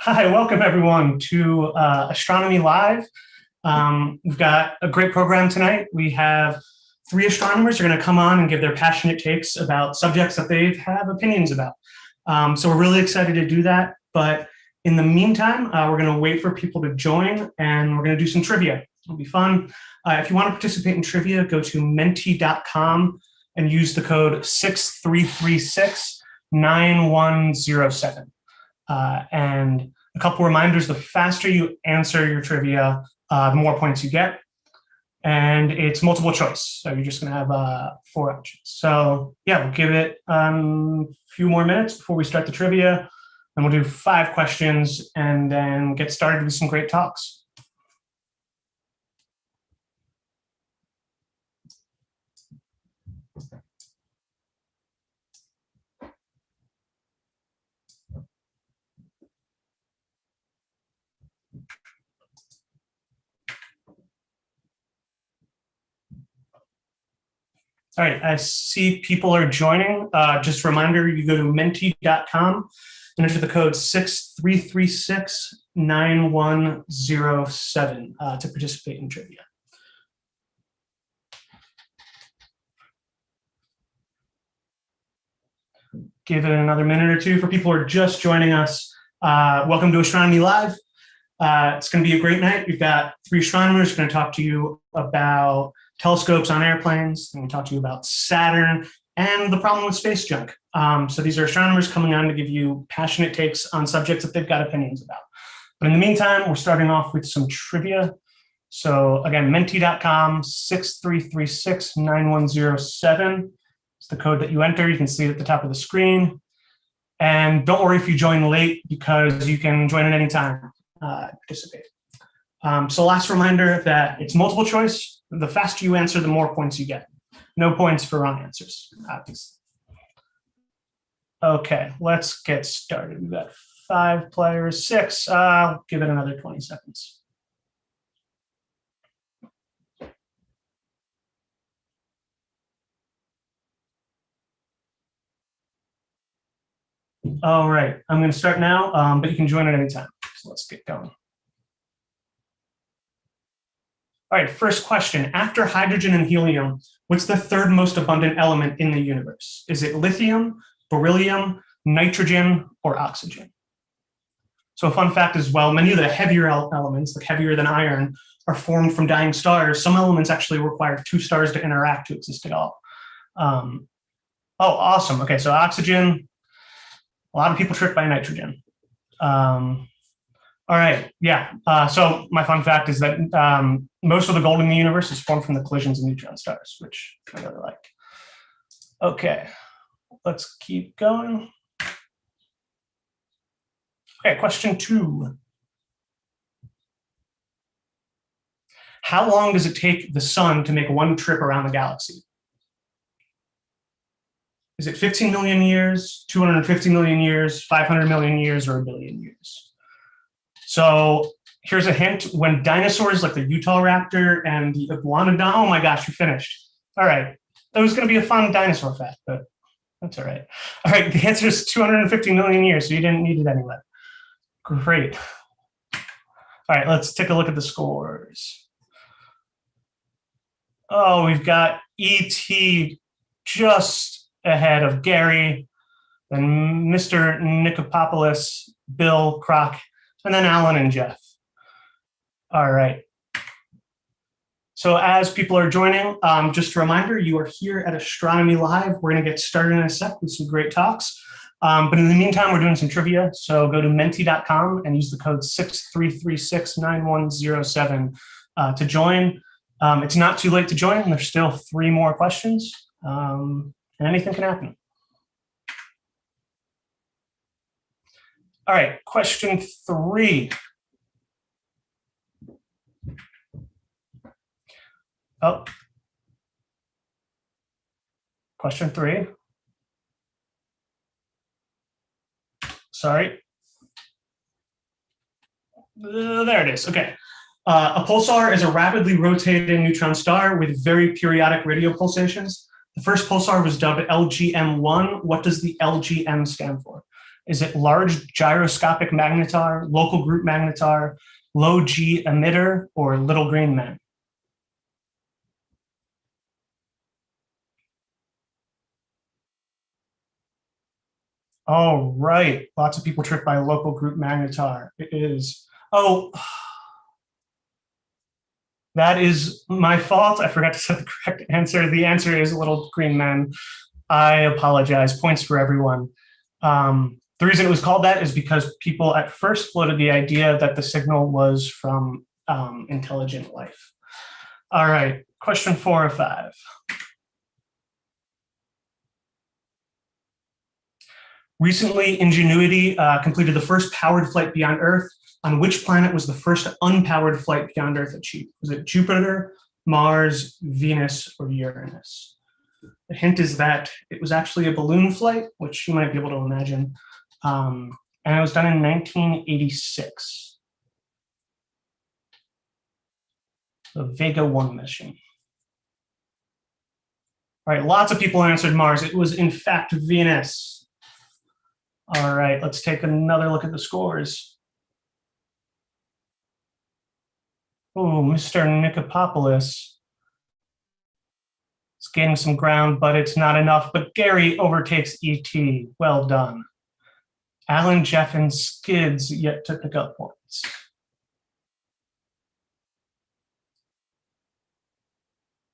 Hi, welcome everyone to Astronomy Live. We've got a great program tonight. We have three astronomers who are going to come on and give their passionate takes about subjects that they have opinions about. So we're really excited to do that. But in the meantime, we're going to wait for people to join and we're going to do some trivia. It'll be fun. If you want to participate in trivia, go to menti.com and use the code 6336-9107. And a couple reminders: the faster you answer your trivia, the more points you get. And it's multiple choice, so you're just going to have 4 options. So yeah, we'll give it a few more minutes before we start the trivia, and we'll do 5 questions and then get started with some great talks. All right, I see people are joining. Just a reminder, you go to menti.com and enter the code 6336-9107 to participate in trivia. Give it another minute or two for people who are just joining us. Welcome to Astronomy Live. It's going to be a great night. We've got 3 astronomers going to talk to you about telescopes on airplanes. I'm going to talk to you about Saturn and the problem with space junk. So these are astronomers coming on to give you passionate takes on subjects that they've got opinions about. But in the meantime, we're starting off with some trivia. So again, menti.com, 6336-9107. It's the code that you enter. You can see it at the top of the screen. And don't worry if you join late, because you can join at any time, participate. So last reminder that it's multiple choice. The faster you answer, the more points you get. No points for wrong answers, obviously. Okay, let's get started. We've got 5 players, 6. I'll give it another 20 seconds. All right, I'm going to start now, but you can join at any time. So let's get going. All right, first question. After hydrogen and helium, what's the 3rd most abundant element in the universe? Is it lithium, beryllium, nitrogen, or oxygen? So a fun fact as well, many of the heavier elements, like heavier than iron, are formed from dying stars. Some elements actually require 2 stars to interact to exist at all. Oh, awesome. Okay, so oxygen. A lot of people tricked by nitrogen. All right, yeah. So my fun fact is that most of the gold in the universe is formed from the collisions of neutron stars, which I really like. Okay, let's keep going. Okay, question 2. How long does it take the sun to make one trip around the galaxy? Is it 15 million years, 250 million years, 500 million years, or 1 billion years? So here's a hint. When dinosaurs like the Utah raptor and the iguanodon, oh my gosh, you finished. All right. That was going to be a fun dinosaur fact, but that's all right. All right, the answer is 250 million years, so you didn't need it anyway. Great. All right, let's take a look at the scores. Oh, we've got E.T. just ahead of Gary, then Mr. Nikopopoulos, Bill, Kroc, and then Alan and Jeff. All right. So as people are joining, just a reminder, you are here at Astronomy Live. We're going to get started in a sec with some great talks. But in the meantime, we're doing some trivia. So go to menti.com and use the code 6336-9107 to join. It's not too late to join. There's still 3 more questions, and anything can happen. All right, question 3. Oh, question 3. Sorry. There it is. Okay. A pulsar is a rapidly rotating neutron star with very periodic radio pulsations. The first pulsar was dubbed LGM1. What does the LGM stand for? Is it large gyroscopic magnetar, local group magnetar, low G emitter, or little green man? All right, lots of people tricked by local group magnetar. It is, oh, that is my fault. I forgot to set the correct answer. The answer is little green man. I apologize. Points for everyone. The reason it was called that is because people at first floated the idea that the signal was from intelligent life. All right, question 4 or 5. Recently, Ingenuity completed the first powered flight beyond Earth. On which planet was the first unpowered flight beyond Earth achieved? Was it Jupiter, Mars, Venus, or Uranus? The hint is that it was actually a balloon flight, which you might be able to imagine. And it was done in 1986. The Vega 1 mission. All right, lots of people answered Mars. It was, in fact, Venus. All right, let's take another look at the scores. Oh, Mr. Nikopopoulos is gaining some ground, but it's not enough. But Gary overtakes ET. Well done. Alan, Jeff, and Skids yet to pick up points.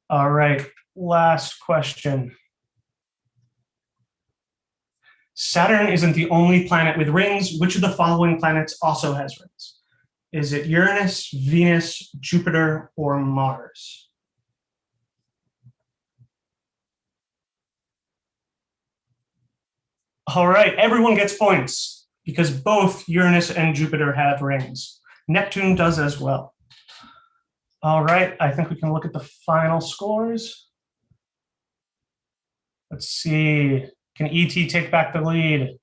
All right, last question. Saturn isn't the only planet with rings. Which of the following planets also has rings? Is it Uranus, Venus, Jupiter, or Mars? All right, everyone gets points because both Uranus and Jupiter have rings. Neptune does as well. All right, I think we can look at the final scores. Let's see, can ET take back the lead?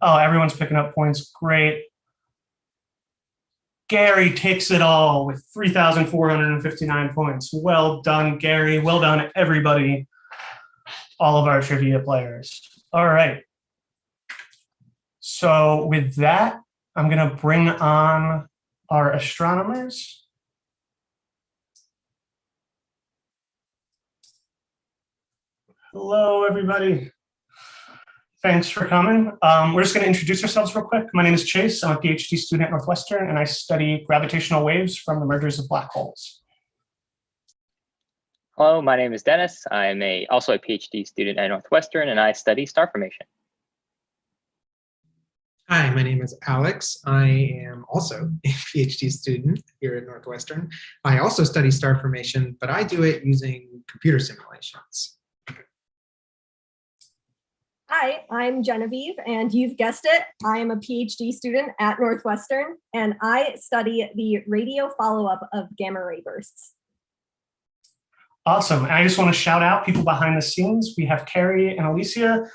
Oh, everyone's picking up points, great. Gary takes it all with 3,459 points. Well done, Gary. Well done, everybody. All of our trivia players. All right. So with that, I'm going to bring on our astronomers. Hello, everybody. Thanks for coming. We're just going to introduce ourselves real quick. My name is Chase. I'm a PhD student at Northwestern, and I study gravitational waves from the mergers of black holes. Hello, my name is Dennis. I'm also a PhD student at Northwestern, and I study star formation. Hi, my name is Alex. I am also a PhD student here at Northwestern. I also study star formation, but I do it using computer simulations. Hi, I'm Genevieve, and you've guessed it, I am a PhD student at Northwestern, and I study the radio follow-up of gamma ray bursts. Awesome. I just want to shout out people behind the scenes. We have Carrie and Alicia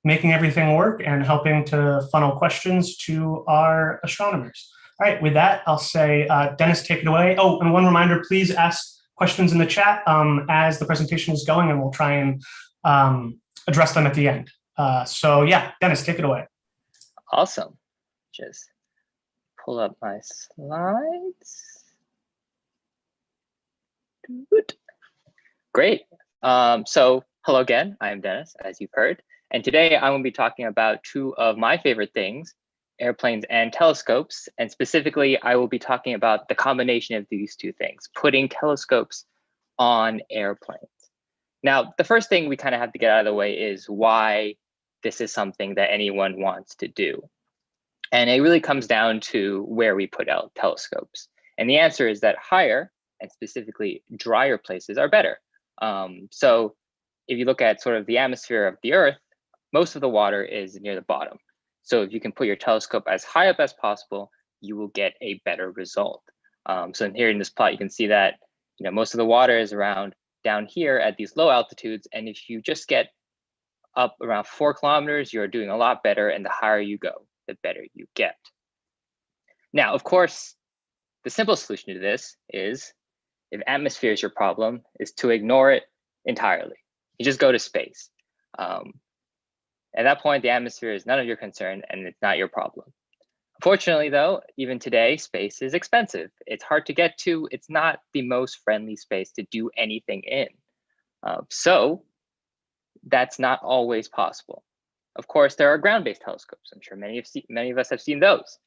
making everything work and helping to funnel questions to our astronomers. All right, with that, I'll say, Dennis, take it away. Oh, and one reminder, please ask questions in the chat as the presentation is going, and we'll try and address them at the end. So yeah, Dennis, take it away. Awesome. Just pull up my slides. Great. So hello again, I am Dennis, as you've heard. And today I will be talking about two of my favorite things, airplanes and telescopes. And specifically, I will be talking about the combination of these two things, putting telescopes on airplanes. Now, the first thing we kind of have to get out of the way is why this is something that anyone wants to do. And it really comes down to where we put out telescopes. And the answer is that higher, and specifically drier places, are better. So if you look at sort of the atmosphere of the Earth, most of the water is near the bottom. So if you can put your telescope as high up as possible, you will get a better result. So here in this plot, you can see that most of the water is around down here at these low altitudes. And if you just get up around 4 kilometers, you're doing a lot better. And the higher you go, the better you get. Now, of course, the simple solution to this is, if atmosphere is your problem, is to ignore it entirely. You just go to space. At that point, the atmosphere is none of your concern and it's not your problem. Unfortunately, though, even today, space is expensive. It's hard to get to. It's not the most friendly space to do anything in. So that's not always possible. Of course, there are ground-based telescopes. I'm sure many of us have seen those.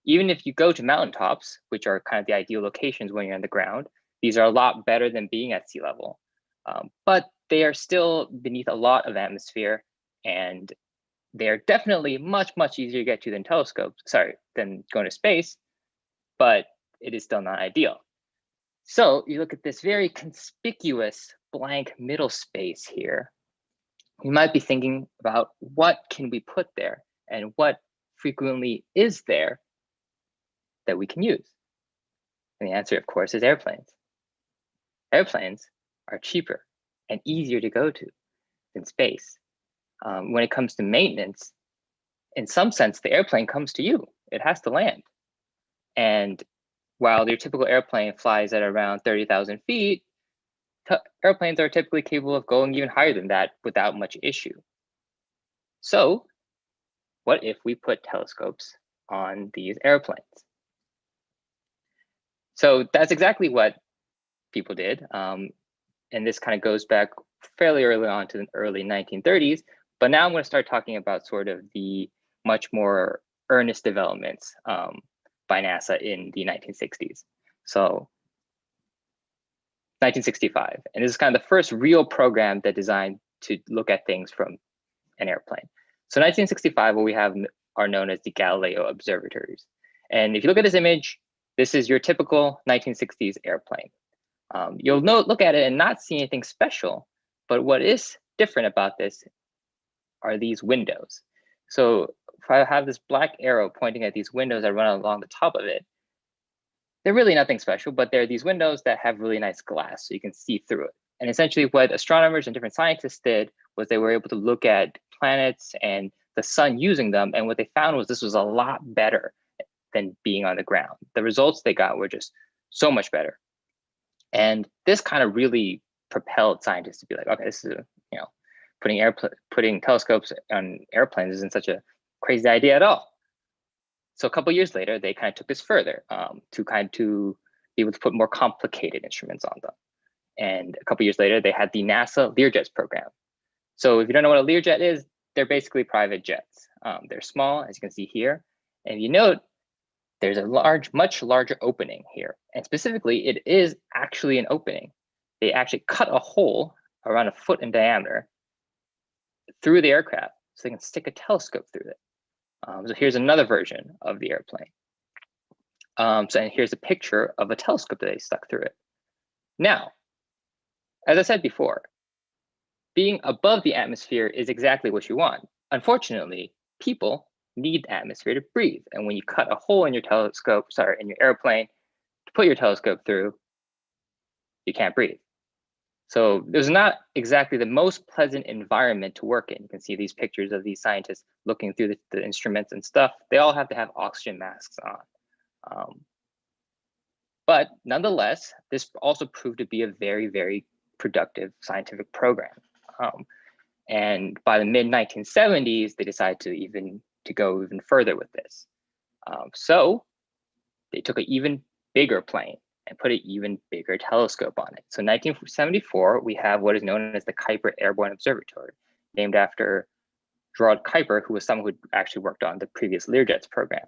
Even if you go to mountaintops, which are kind of the ideal locations when you're on the ground, these are a lot better than being at sea level. But they are still beneath a lot of atmosphere, and they're definitely much, much easier to get to than than going to space, but it is still not ideal. So you look at this very conspicuous blank middle space here. You might be thinking about what can we put there and what frequently is there that we can use? And the answer, of course, is airplanes. Airplanes are cheaper and easier to go to than space. When it comes to maintenance, in some sense, the airplane comes to you. It has to land. And while your typical airplane flies at around 30,000 feet, airplanes are typically capable of going even higher than that without much issue. So what if we put telescopes on these airplanes? So that's exactly what people did. And this kind of goes back fairly early on to the early 1930s. But now I'm going to start talking about sort of the much more earnest developments by NASA in the 1960s. So 1965, and this is kind of the first real program that designed to look at things from an airplane. So 1965, what we have are known as the GALILEO observatories. And if you look at this image, this is your typical 1960s airplane. You'll look at it and not see anything special, but what is different about this are these windows. So if I have this black arrow pointing at these windows that run along the top of it, they're really nothing special, but they're these windows that have really nice glass so you can see through it. And essentially what astronomers and different scientists did was they were able to look at planets and the sun using them. And what they found was this was a lot better than being on the ground. The results they got were just so much better. And this kind of really propelled scientists to be like, okay, this is, putting telescopes on airplanes isn't such a crazy idea at all. So a couple of years later, they kind of took this further to be able to put more complicated instruments on them. And a couple of years later, they had the NASA Learjets program. So if you don't know what a Learjet is, they're basically private jets. They're small, as you can see here. And you note there's a much larger opening here. And specifically, it is actually an opening. They actually cut a hole around a foot in diameter through the aircraft so they can stick a telescope through it. So here's another version of the airplane. And here's a picture of a telescope that they stuck through it. Now, as I said before, being above the atmosphere is exactly what you want. Unfortunately, people need the atmosphere to breathe. And when you cut a hole in your in your airplane to put your telescope through, you can't breathe. So there's not exactly the most pleasant environment to work in. You can see these pictures of these scientists looking through the instruments and stuff. They all have to have oxygen masks on. But nonetheless, this also proved to be a very, very productive scientific program. And by the mid-1970s, they decided to go even further with this. So they took an even bigger plane and put an even bigger telescope on it. So in 1974, we have what is known as the Kuiper Airborne Observatory, named after Gerald Kuiper, who was someone who actually worked on the previous Learjets program.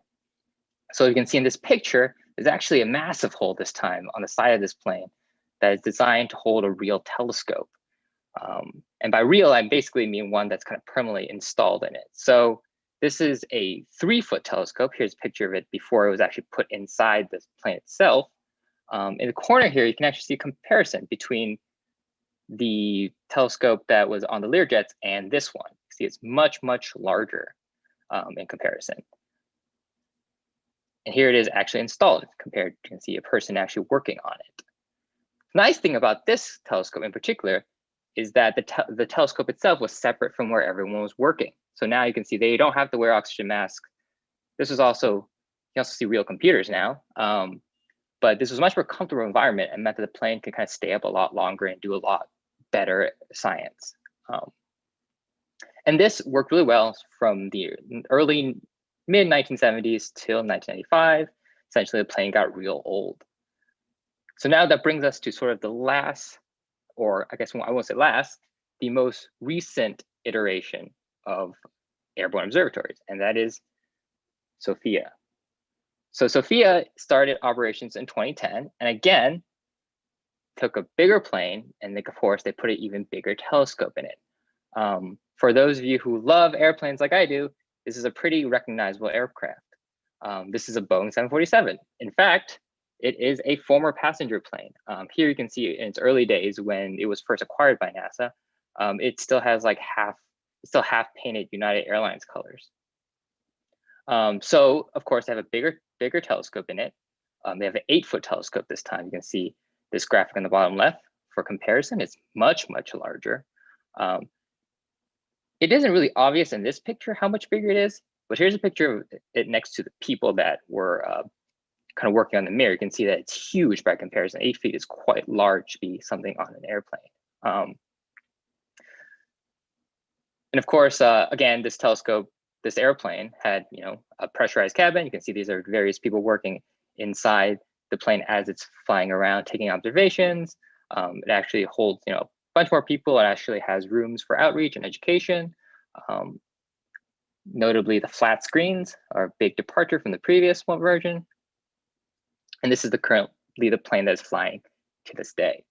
So you can see in this picture, there's actually a massive hole this time on the side of this plane that is designed to hold a real telescope. And by real, I basically mean one that's kind of permanently installed in it. So this is a 3-foot telescope. Here's a picture of it before it was actually put inside the plane itself. In the corner here, you can actually see a comparison between the telescope that was on the Learjets and this one. You see, it's much, much larger in comparison. And here it is actually installed compared to, you can see a person actually working on it. The nice thing about this telescope in particular is that the telescope itself was separate from where everyone was working. So now you can see they don't have to wear oxygen masks. This is also, you can also see real computers now. But this was a much more comfortable environment and meant that the plane could kind of stay up a lot longer and do a lot better science. And this worked really well from the early mid-1970s till 1995. Essentially, the plane got real old. So now that brings us to sort of the last, or I guess I won't say last, the most recent iteration of airborne observatories, and that is SOFIA. So SOFIA started operations in 2010, and again, took a bigger plane, and of course, they put an even bigger telescope in it. For those of you who love airplanes like I do, this is a pretty recognizable aircraft. This is a Boeing 747. In fact, it is a former passenger plane. Here you can see in its early days when it was first acquired by NASA, it still has like half painted United Airlines colors. So of course they have a bigger telescope in it. They have an 8-foot telescope this time. You can see this graphic on the bottom left for comparison. It's much larger. It isn't really obvious in this picture how much bigger it is, but here's a picture of it next to the people that were kind of working on the mirror. You can see that it's huge by comparison. 8 feet is quite large to be something on an airplane. And of course, again, this telescope, this airplane had, a pressurized cabin. You can see these are various people working inside the plane as it's flying around, taking observations. It actually holds, a bunch more people. It actually has rooms for outreach and education. Notably, the flat screens are a big departure from the previous one version. And this is currently the plane that is flying to this day.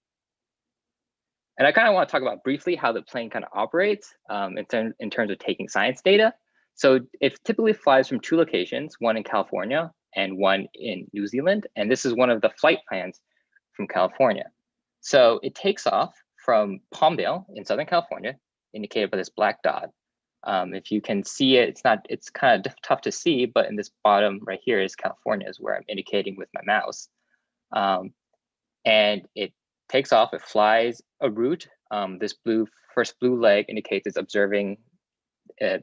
And I kind of want to talk about briefly how the plane kind of operates in terms of taking science data. So it typically flies from 2 locations, one in California and one in New Zealand. And this is one of the flight plans from California. So it takes off from Palmdale in Southern California, indicated by this black dot. If you can see it, it's kind of tough to see, but in this bottom right here is California, is where I'm indicating with my mouse. And it takes off, it flies a route. This first blue leg indicates it's observing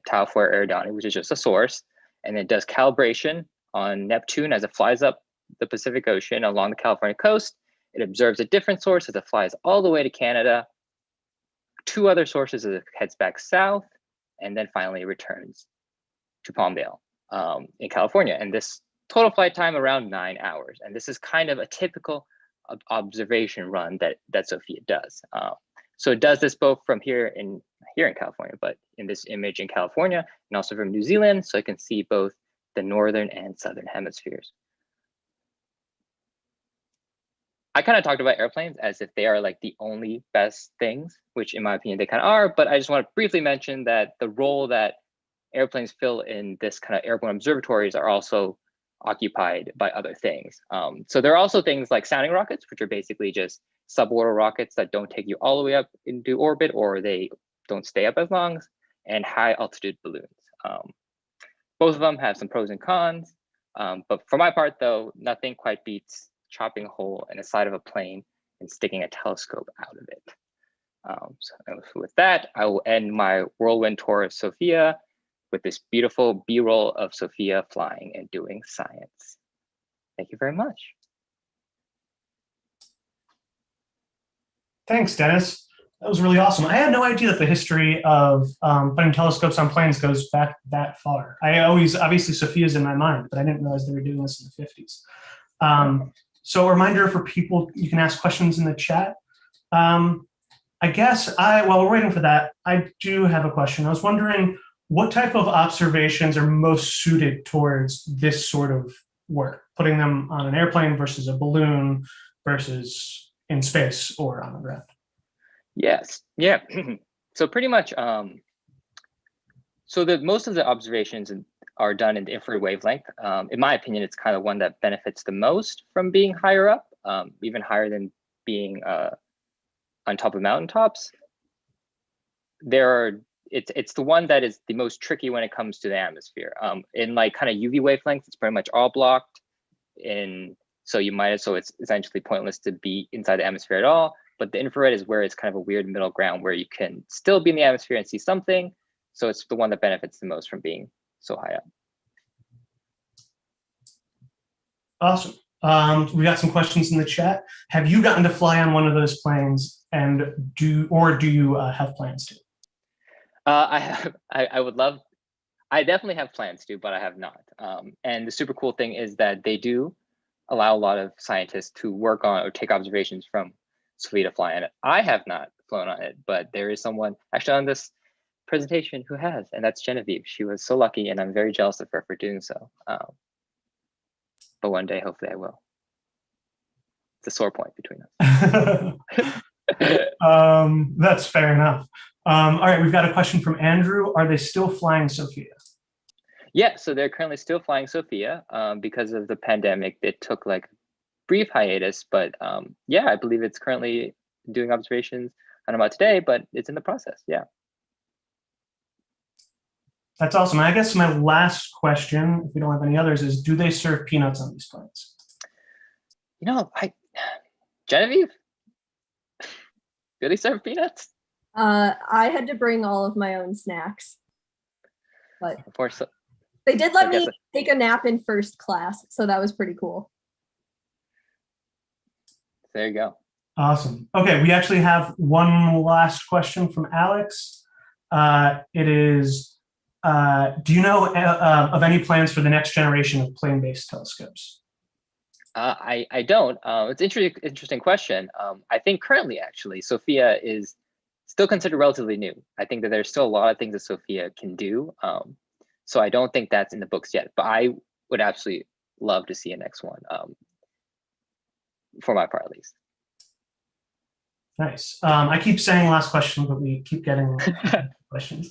Tau 4 Eridani, which is just a source. And it does calibration on Neptune as it flies up the Pacific Ocean along the California coast. It observes a different source as it flies all the way to Canada, 2 other sources as it heads back south, and then finally returns to Palmdale in California. And this total flight time around 9 hours. And this is kind of a typical observation run that SOFIA does. So it does this both from here in California, but in this image in California, and also from New Zealand, so I can see both the northern and southern hemispheres. I kind of talked about airplanes as if they are like the only best things, which in my opinion they kind of are, but I just want to briefly mention that the role that airplanes fill in this kind of airborne observatories are also occupied by other things. So there are also things like sounding rockets, which are basically just suborbital rockets that don't take you all the way up into orbit, or they don't stay up as long, and high altitude balloons. Both of them have some pros and cons, but for my part though, nothing quite beats chopping a hole in the side of a plane and sticking a telescope out of it. So with that, I will end my whirlwind tour of SOFIA with this beautiful B-roll of SOFIA flying and doing science. Thank you very much. Thanks, Dennis. That was really awesome. I had no idea that the history of putting telescopes on planes goes back that far. Obviously Sophia's in my mind, but I didn't realize they were doing this in the 50s. So a reminder for people, you can ask questions in the chat. I guess while we're waiting for that, I do have a question. I was wondering what type of observations are most suited towards this sort of work, putting them on an airplane versus a balloon versus in space or on the ground? Yes, yeah. So pretty much, most of the observations are done in the infrared wavelength. In my opinion, it's kind of one that benefits the most from being higher up, even higher than being on top of mountaintops. It's the one that is the most tricky when it comes to the atmosphere. In like kind of UV wavelengths, it's pretty much all blocked. So it's essentially pointless to be inside the atmosphere at all. But the infrared is where it's kind of a weird middle ground where you can still be in the atmosphere and see something. So it's the one that benefits the most from being so high up. Awesome. We got some questions in the chat. Have you gotten to fly on one of those planes, and do you have plans to? I would love, I definitely have plans to, but I have not. And the super cool thing is that they do allow a lot of scientists to work on or take observations from Sophia to fly on it. I have not flown on it, but there is someone actually on this presentation who has, and that's Genevieve. She was so lucky, and I'm very jealous of her for doing so. But one day, hopefully I will. It's a sore point between us. That's fair enough. All right, we've got a question from Andrew. Are they still flying Sophia? Yeah, so they're currently still flying Sophia because of the pandemic. It took like a brief hiatus, but yeah, I believe it's currently doing observations. I don't know about today, but it's in the process. Yeah. That's awesome. I guess my last question, if we don't have any others, is do they serve peanuts on these planes? You know, Genevieve, do they serve peanuts? I had to bring all of my own snacks, but Of course. they did let me take a nap in first class, so that was pretty cool. There you go. Awesome. Okay, we actually have one last question from Alex. It is, do you know of any plans for the next generation of plane-based telescopes? I don't. It's an interesting question. I think currently, actually, Sophia is still considered relatively new. I think that there's still a lot of things that Sophia can do. So I don't think that's in the books yet, but I would absolutely love to see a next one, for my part at least. Nice. I keep saying last question, but we keep getting questions.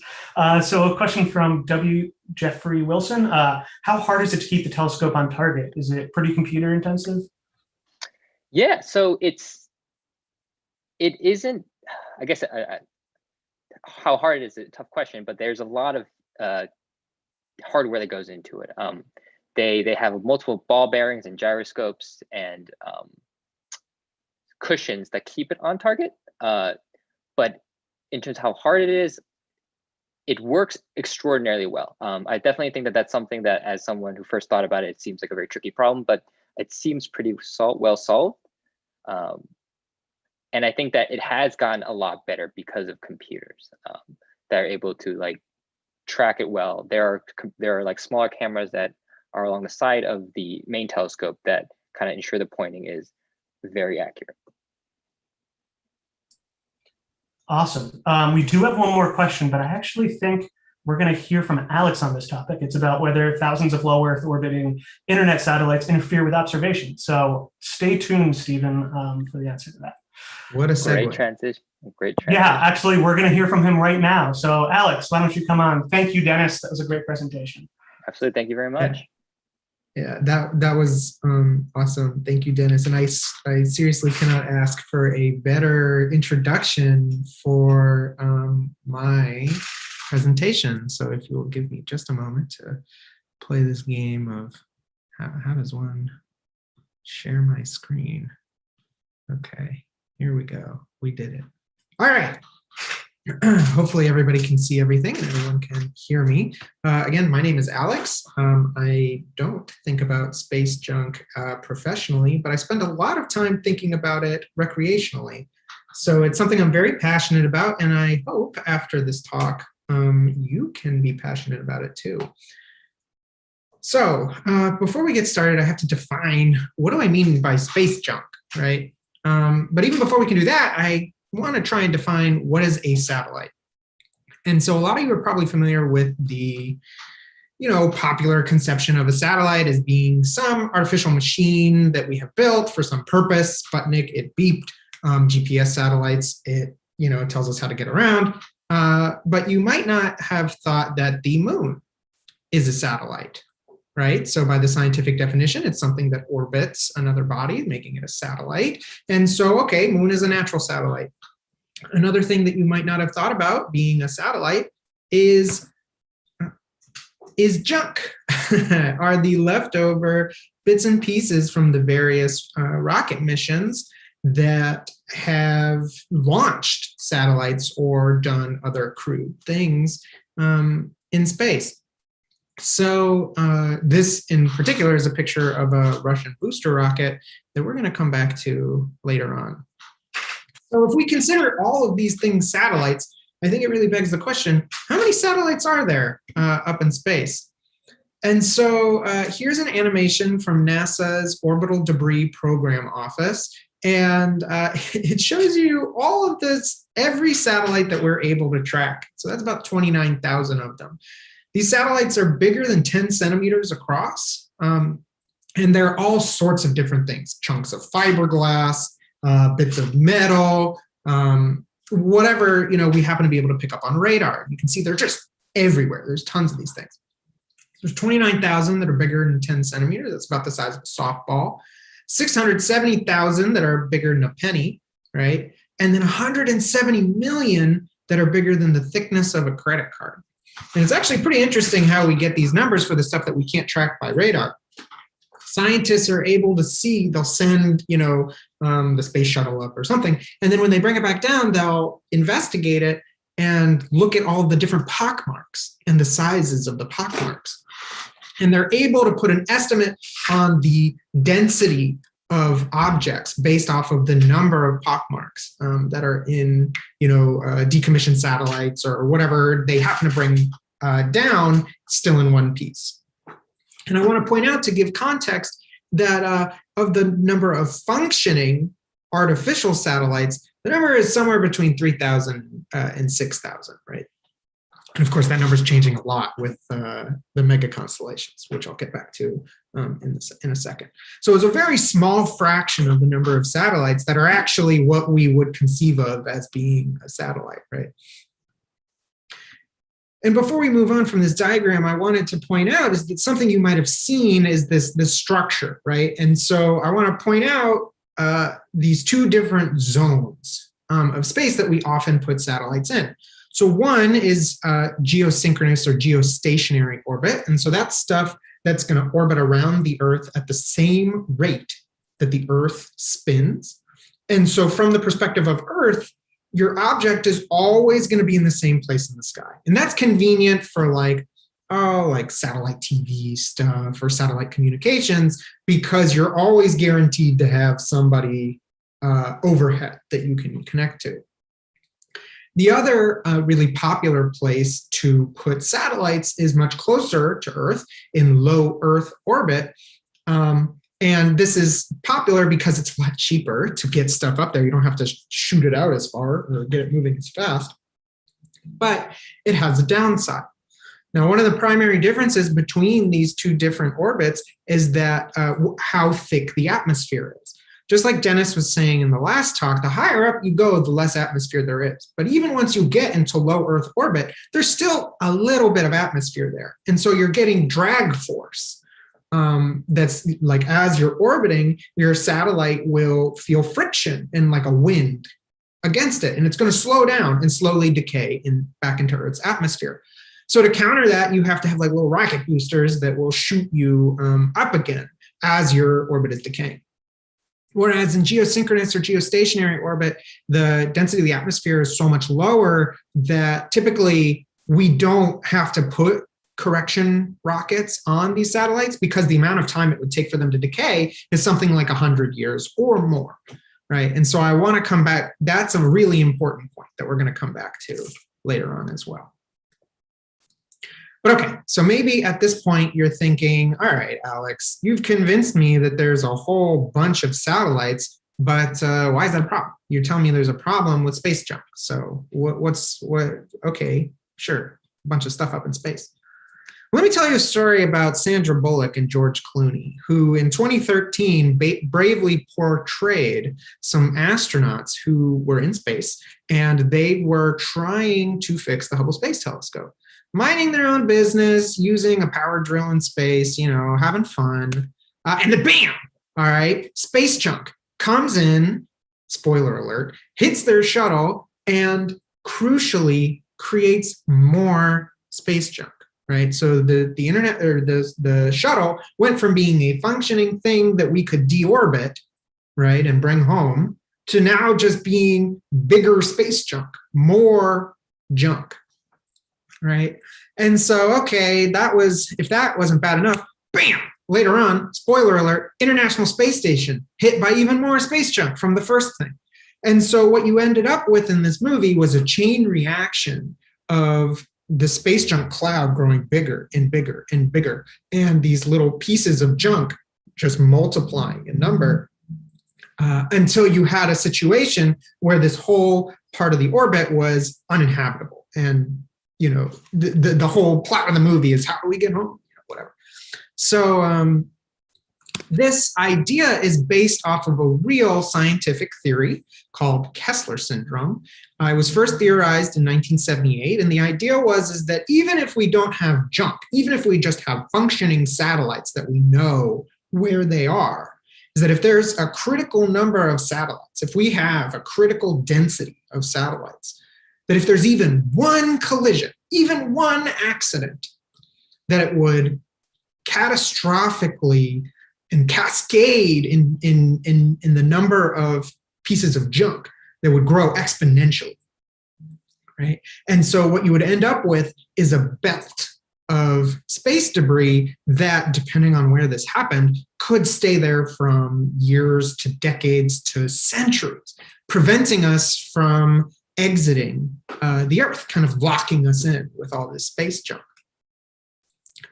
So a question from Jeffrey Wilson. How hard is it to keep the telescope on target? Is it pretty computer intensive? Yeah, so it isn't, I guess, how hard is it? Tough question, but there's a lot of hardware that goes into it. They have multiple ball bearings and gyroscopes and cushions that keep it on target. But in terms of how hard it is, it works extraordinarily well. I definitely think that that's something that, as someone who first thought about it, it seems like a very tricky problem, but it seems pretty well solved. And I think that it has gotten a lot better because of computers that are able to like track it well. There are like smaller cameras that are along the side of the main telescope that kind of ensure the pointing is very accurate. Awesome. We do have one more question, but I actually think we're going to hear from Alex on this topic. It's about whether thousands of low Earth orbiting internet satellites interfere with observation. So stay tuned, Stephen, for the answer to that. What a segue. Great transition. Great transition. Yeah, actually, we're going to hear from him right now. So Alex, why don't you come on? Thank you, Dennis. That was a great presentation. Absolutely. Thank you very much. Yeah, that was awesome. Thank you, Dennis. And I seriously cannot ask for a better introduction for my presentation. So if you will give me just a moment to play this game of how does one share my screen? Okay, here we go. We did it. All right. Hopefully everybody can see everything and everyone can hear me. Again, my name is Alex. I don't think about space junk professionally, but I spend a lot of time thinking about it recreationally. So it's something I'm very passionate about, and I hope after this talk, you can be passionate about it too. So before we get started, I have to define what do I mean by space junk, right? But even before we can do that, I want to try and define what is a satellite. And so a lot of you are probably familiar with the, popular conception of a satellite as being some artificial machine that we have built for some purpose. Sputnik, it beeped. GPS satellites, it tells us how to get around. But you might not have thought that the moon is a satellite, right? So by the scientific definition, it's something that orbits another body, making it a satellite. And so, okay, moon is a natural satellite. Another thing that you might not have thought about being a satellite is junk, are the leftover bits and pieces from the various rocket missions that have launched satellites or done other crude things in space. So this in particular is a picture of a Russian booster rocket that we're going to come back to later on. So if we consider all of these things satellites, I think it really begs the question, how many satellites are there up in space? And so here's an animation from NASA's Orbital Debris Program Office. And it shows you all of this, every satellite that we're able to track. So that's about 29,000 of them. These satellites are bigger than 10 centimeters across. And they're all sorts of different things, chunks of fiberglass, bits of metal, whatever, we happen to be able to pick up on radar. You can see they're just everywhere. There's tons of these things. There's 29,000 that are bigger than 10 centimeters. That's about the size of a softball. 670,000 that are bigger than a penny, right? And then 170 million that are bigger than the thickness of a credit card. And it's actually pretty interesting how we get these numbers for the stuff that we can't track by radar. Scientists are able to see, they'll send, the space shuttle up or something. And then when they bring it back down, they'll investigate it and look at all of the different pockmarks and the sizes of the pockmarks. And they're able to put an estimate on the density of objects based off of the number of pockmarks that are in, decommissioned satellites or whatever they happen to bring down still in one piece. And I want to point out, to give context, that of the number of functioning artificial satellites, the number is somewhere between 3,000 and 6,000, right? And of course, that number is changing a lot with the mega constellations, which I'll get back to in a second. So it's a very small fraction of the number of satellites that are actually what we would conceive of as being a satellite, right? And before we move on from this diagram, I wanted to point out is that something you might have seen is this structure, right? And so I want to point out these two different zones of space that we often put satellites in. So one is geosynchronous or geostationary orbit. And so that's stuff that's going to orbit around the Earth at the same rate that the Earth spins. And so from the perspective of Earth, your object is always going to be in the same place in the sky. And that's convenient for like satellite TV stuff or satellite communications, because you're always guaranteed to have somebody overhead that you can connect to. The other really popular place to put satellites is much closer to Earth, in low Earth orbit. And this is popular because it's a lot cheaper to get stuff up there. You don't have to shoot it out as far or get it moving as fast. But it has a downside. Now, one of the primary differences between these two different orbits is that how thick the atmosphere is. Just like Dennis was saying in the last talk, the higher up you go, the less atmosphere there is. But even once you get into low Earth orbit, there's still a little bit of atmosphere there. And so you're getting drag force. That's like, as you're orbiting, your satellite will feel friction and like a wind against it. And it's going to slow down and slowly decay back into Earth's atmosphere. So to counter that, you have to have like little rocket boosters that will shoot you up again as your orbit is decaying. Whereas in geosynchronous or geostationary orbit, the density of the atmosphere is so much lower that typically we don't have to put correction rockets on these satellites, because the amount of time it would take for them to decay is something like 100 years or more, right? And so I want to come back. That's a really important point that we're going to come back to later on as well. But okay, so maybe at this point you're thinking, all right, Alex, you've convinced me that there's a whole bunch of satellites, but why is that a problem? You're telling me there's a problem with space junk. So okay, sure, a bunch of stuff up in space. Let me tell you a story about Sandra Bullock and George Clooney, who in 2013 bravely portrayed some astronauts who were in space, and they were trying to fix the Hubble Space Telescope. Minding their own business, using a power drill in space, having fun. And then bam, all right, space junk comes in, spoiler alert, hits their shuttle, and crucially creates more space junk, right? So the internet, or the shuttle, went from being a functioning thing that we could deorbit, right, and bring home, to now just being bigger space junk, more junk. Right. And so, okay, if that wasn't bad enough, bam, later on, spoiler alert, International Space Station hit by even more space junk from the first thing. And so what you ended up with in this movie was a chain reaction of the space junk cloud growing bigger and bigger and bigger, and these little pieces of junk just multiplying in number until you had a situation where this whole part of the orbit was uninhabitable. And, you know, the whole plot of the movie is how do we get home? Whatever. So this idea is based off of a real scientific theory called Kessler syndrome. It was first theorized in 1978, and the idea is that even if we don't have junk, even if we just have functioning satellites that we know where they are, is that if there's a critical number of satellites, if we have a critical density of satellites, that if there's even one collision, even one accident, that it would catastrophically and cascade in the number of pieces of junk that would grow exponentially, right? And so what you would end up with is a belt of space debris that, depending on where this happened, could stay there from years to decades to centuries, preventing us from exiting the Earth, kind of locking us in with all this space junk.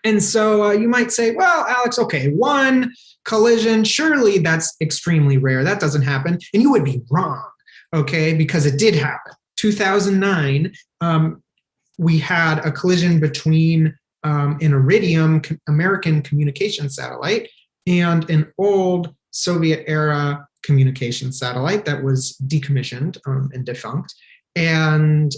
And so you might say, well, Alex, okay, one collision, surely that's extremely rare. That doesn't happen. And you would be wrong, okay, because it did happen. 2009, we had a collision between an Iridium American communication satellite and an old Soviet-era communication satellite that was decommissioned and defunct. And,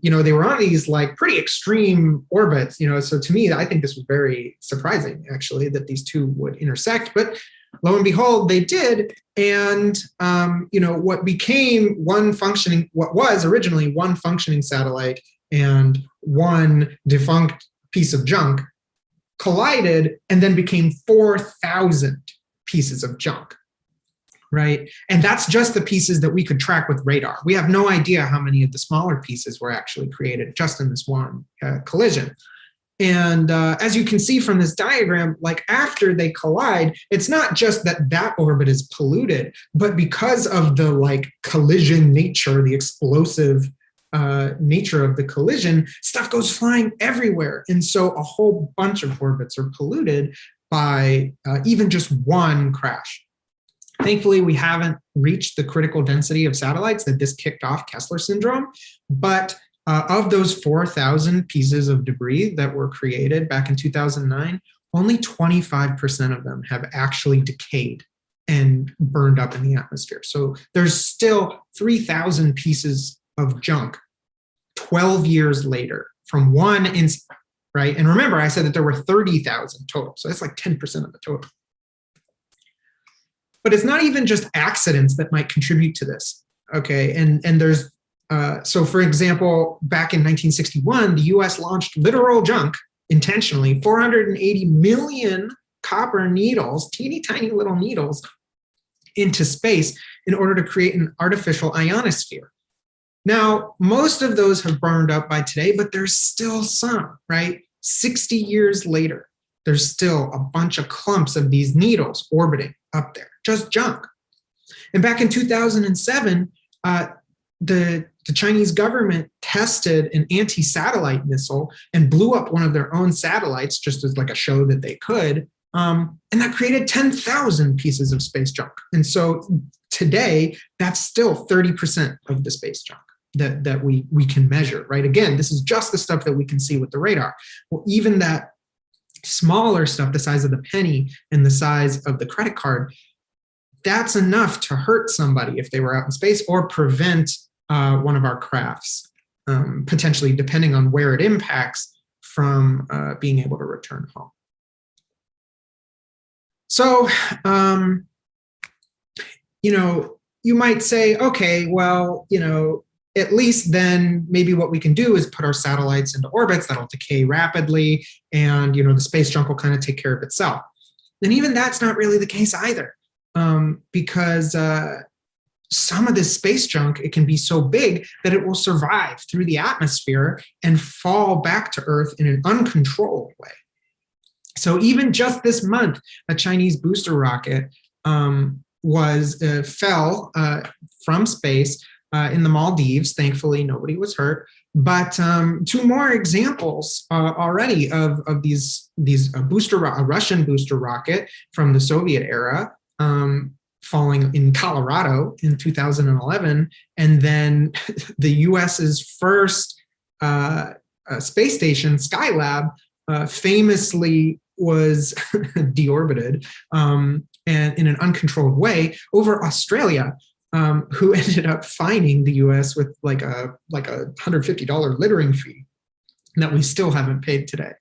you know, they were on these like pretty extreme orbits, you know, so to me, I think this was very surprising, actually, that these two would intersect. But lo and behold, they did. And, you know, what was originally one functioning satellite and one defunct piece of junk collided and then became 4,000 pieces of junk. Right? And that's just the pieces that we could track with radar. We have no idea how many of the smaller pieces were actually created just in this one collision. And as you can see from this diagram, like after they collide, it's not just that that orbit is polluted, but because of the like collision nature, the explosive nature of the collision, stuff goes flying everywhere. And so a whole bunch of orbits are polluted by even just one crash. Thankfully, we haven't reached the critical density of satellites that this kicked off Kessler syndrome. But of those 4,000 pieces of debris that were created back in 2009, only 25% of them have actually decayed and burned up in the atmosphere. So there's still 3,000 pieces of junk 12 years later from one incident, right? And remember, I said that there were 30,000 total. So that's like 10% of the total. But it's not even just accidents that might contribute to this, okay? And there's, so for example, back in 1961, the US launched literal junk intentionally, 480 million copper needles, teeny tiny little needles, into space in order to create an artificial ionosphere. Now, most of those have burned up by today, but there's still some, right? 60 years later, there's still a bunch of clumps of these needles orbiting up there, just junk. And back in 2007, the Chinese government tested an anti-satellite missile and blew up one of their own satellites just as like a show that they could. And that created 10,000 pieces of space junk. And so today, that's still 30% of the space junk that we can measure, right? Again, this is just the stuff that we can see with the radar. Well, even that smaller stuff, the size of the penny and the size of the credit card, that's enough to hurt somebody if they were out in space or prevent one of our crafts, potentially, depending on where it impacts, from being able to return home. So, you know, you might say, okay, well, you know, at least then maybe what we can do is put our satellites into orbits that'll decay rapidly and, you know, the space junk will kind of take care of itself. And even that's not really the case either, because some of this space junk, it can be so big that it will survive through the atmosphere and fall back to Earth in an uncontrolled way. So even just this month, a Chinese booster rocket fell from space in the Maldives. Thankfully, nobody was hurt. But two more examples already of these a Russian booster rocket from the Soviet era falling in Colorado in 2011, and then the U.S.'s first space station, Skylab, famously was deorbited and in an uncontrolled way over Australia, who ended up fining the U.S. with like a $150 littering fee that we still haven't paid today.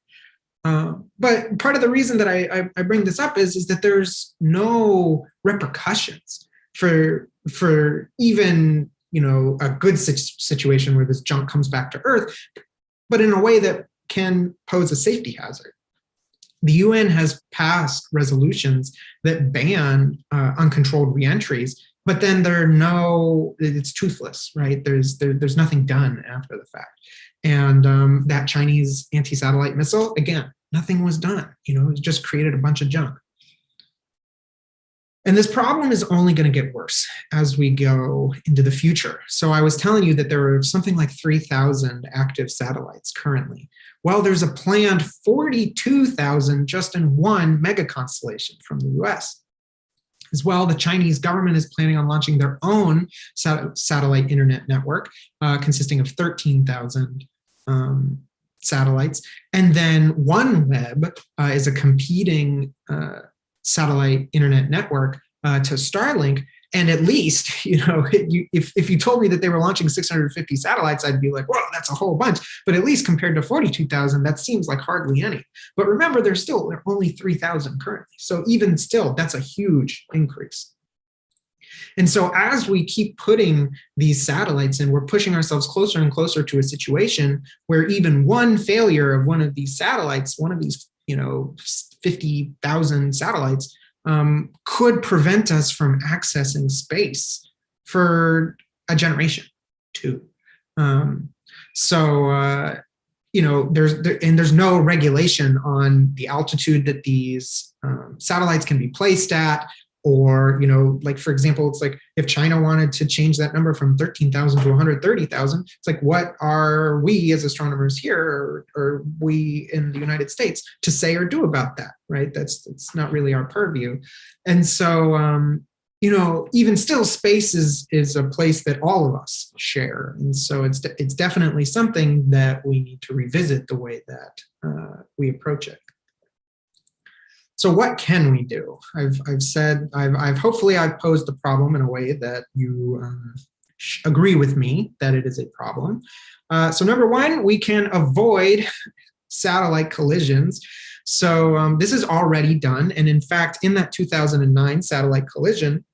But part of the reason that I bring this up is that there's no repercussions for even, you know, a good situation where this junk comes back to Earth, but in a way that can pose a safety hazard. The UN has passed resolutions that ban uncontrolled reentries, but then it's toothless, right? There's nothing done after the fact. And that Chinese anti-satellite missile, again, nothing was done. You know, it just created a bunch of junk. And this problem is only going to get worse as we go into the future. So I was telling you that there are something like 3,000 active satellites currently. Well, there's a planned 42,000 just in one mega constellation from the US. As well, the Chinese government is planning on launching their own satellite internet network consisting of 13,000 satellites. And then OneWeb is a competing satellite internet network to Starlink. And at least, you know, if you told me that they were launching 650 satellites, I'd be like, whoa, that's a whole bunch. But at least compared to 42,000, that seems like hardly any. But remember, there are only 3,000 currently. So even still, that's a huge increase. And so as we keep putting these satellites in, we're pushing ourselves closer and closer to a situation where even one failure of one of these satellites, one of these, you know, 50,000 satellites, could prevent us from accessing space for a generation, too. You know, there's no regulation on the altitude that these satellites can be placed at, or, you know, like, for example, it's like if China wanted to change that number from 13,000 to 130,000, it's like, what are we as astronomers here, or we in the United States to say or do about that, right? That's not really our purview. And so, you know, even still, space is a place that all of us share. And so it's definitely something that we need to revisit the way that we approach it. So what can we do? Hopefully I've posed the problem in a way that you agree with me that it is a problem. So number one, we can avoid satellite collisions. So this is already done. And in fact, in that 2009 satellite collision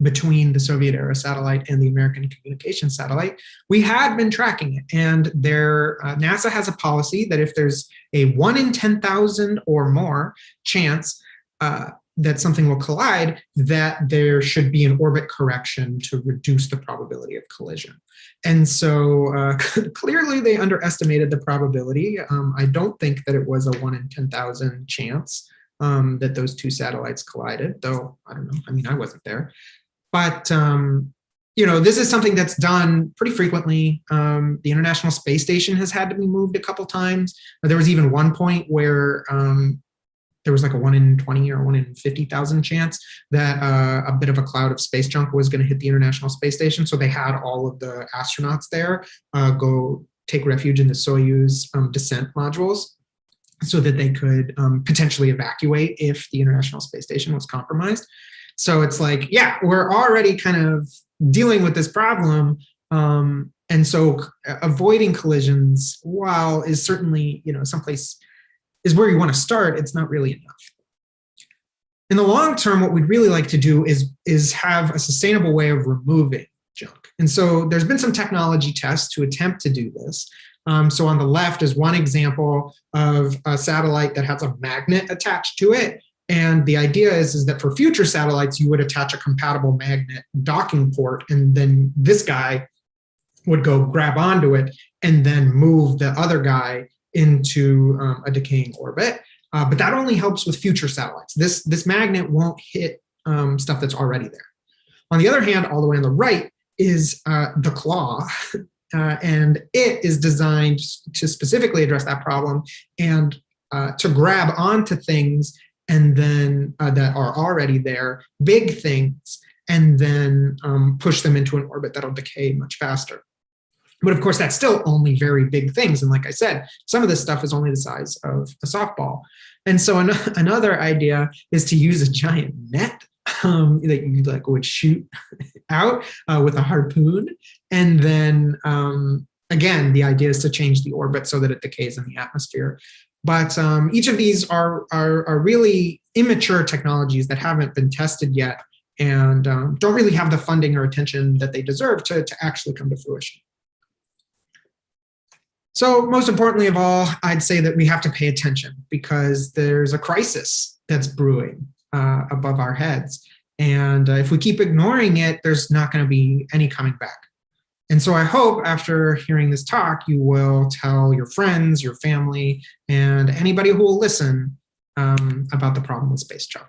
between the Soviet era satellite and the American communication satellite, we had been tracking it. And NASA has a policy that if there's a 1 in 10,000 or more chance that something will collide, that there should be an orbit correction to reduce the probability of collision. And so clearly they underestimated the probability. I don't think that it was a 1 in 10,000 chance that those two satellites collided, though I don't know. I mean, I wasn't there. But, you know, this is something that's done pretty frequently. The International Space Station has had to be moved a couple times. There was even one point where there was like a 1 in 20 or 1 in 50,000 chance that a bit of a cloud of space junk was going to hit the International Space Station. So they had all of the astronauts there go take refuge in the Soyuz descent modules so that they could potentially evacuate if the International Space Station was compromised. So it's like, yeah, we're already kind of dealing with this problem. And so avoiding collisions, while is certainly, you know, someplace is where you want to start, it's not really enough. In the long term, what we'd really like to do is have a sustainable way of removing junk. And so there's been some technology tests to attempt to do this. So on the left is one example of a satellite that has a magnet attached to it. And the idea is that for future satellites, you would attach a compatible magnet docking port, and then this guy would go grab onto it and then move the other guy into a decaying orbit. But that only helps with future satellites. This magnet won't hit stuff that's already there. On the other hand, all the way on the right is the claw, and it is designed to specifically address that problem and to grab onto things and then that are already there, big things, and then push them into an orbit that'll decay much faster. But of course, that's still only very big things. And like I said, some of this stuff is only the size of a softball. And so another idea is to use a giant net that you like would shoot out with a harpoon. And then again, the idea is to change the orbit so that it decays in the atmosphere. But each of these are really immature technologies that haven't been tested yet and don't really have the funding or attention that they deserve to actually come to fruition. So most importantly of all, I'd say that we have to pay attention because there's a crisis that's brewing above our heads. And if we keep ignoring it, there's not going to be any coming back. And so I hope after hearing this talk, you will tell your friends, your family, and anybody who will listen about the problem with space junk.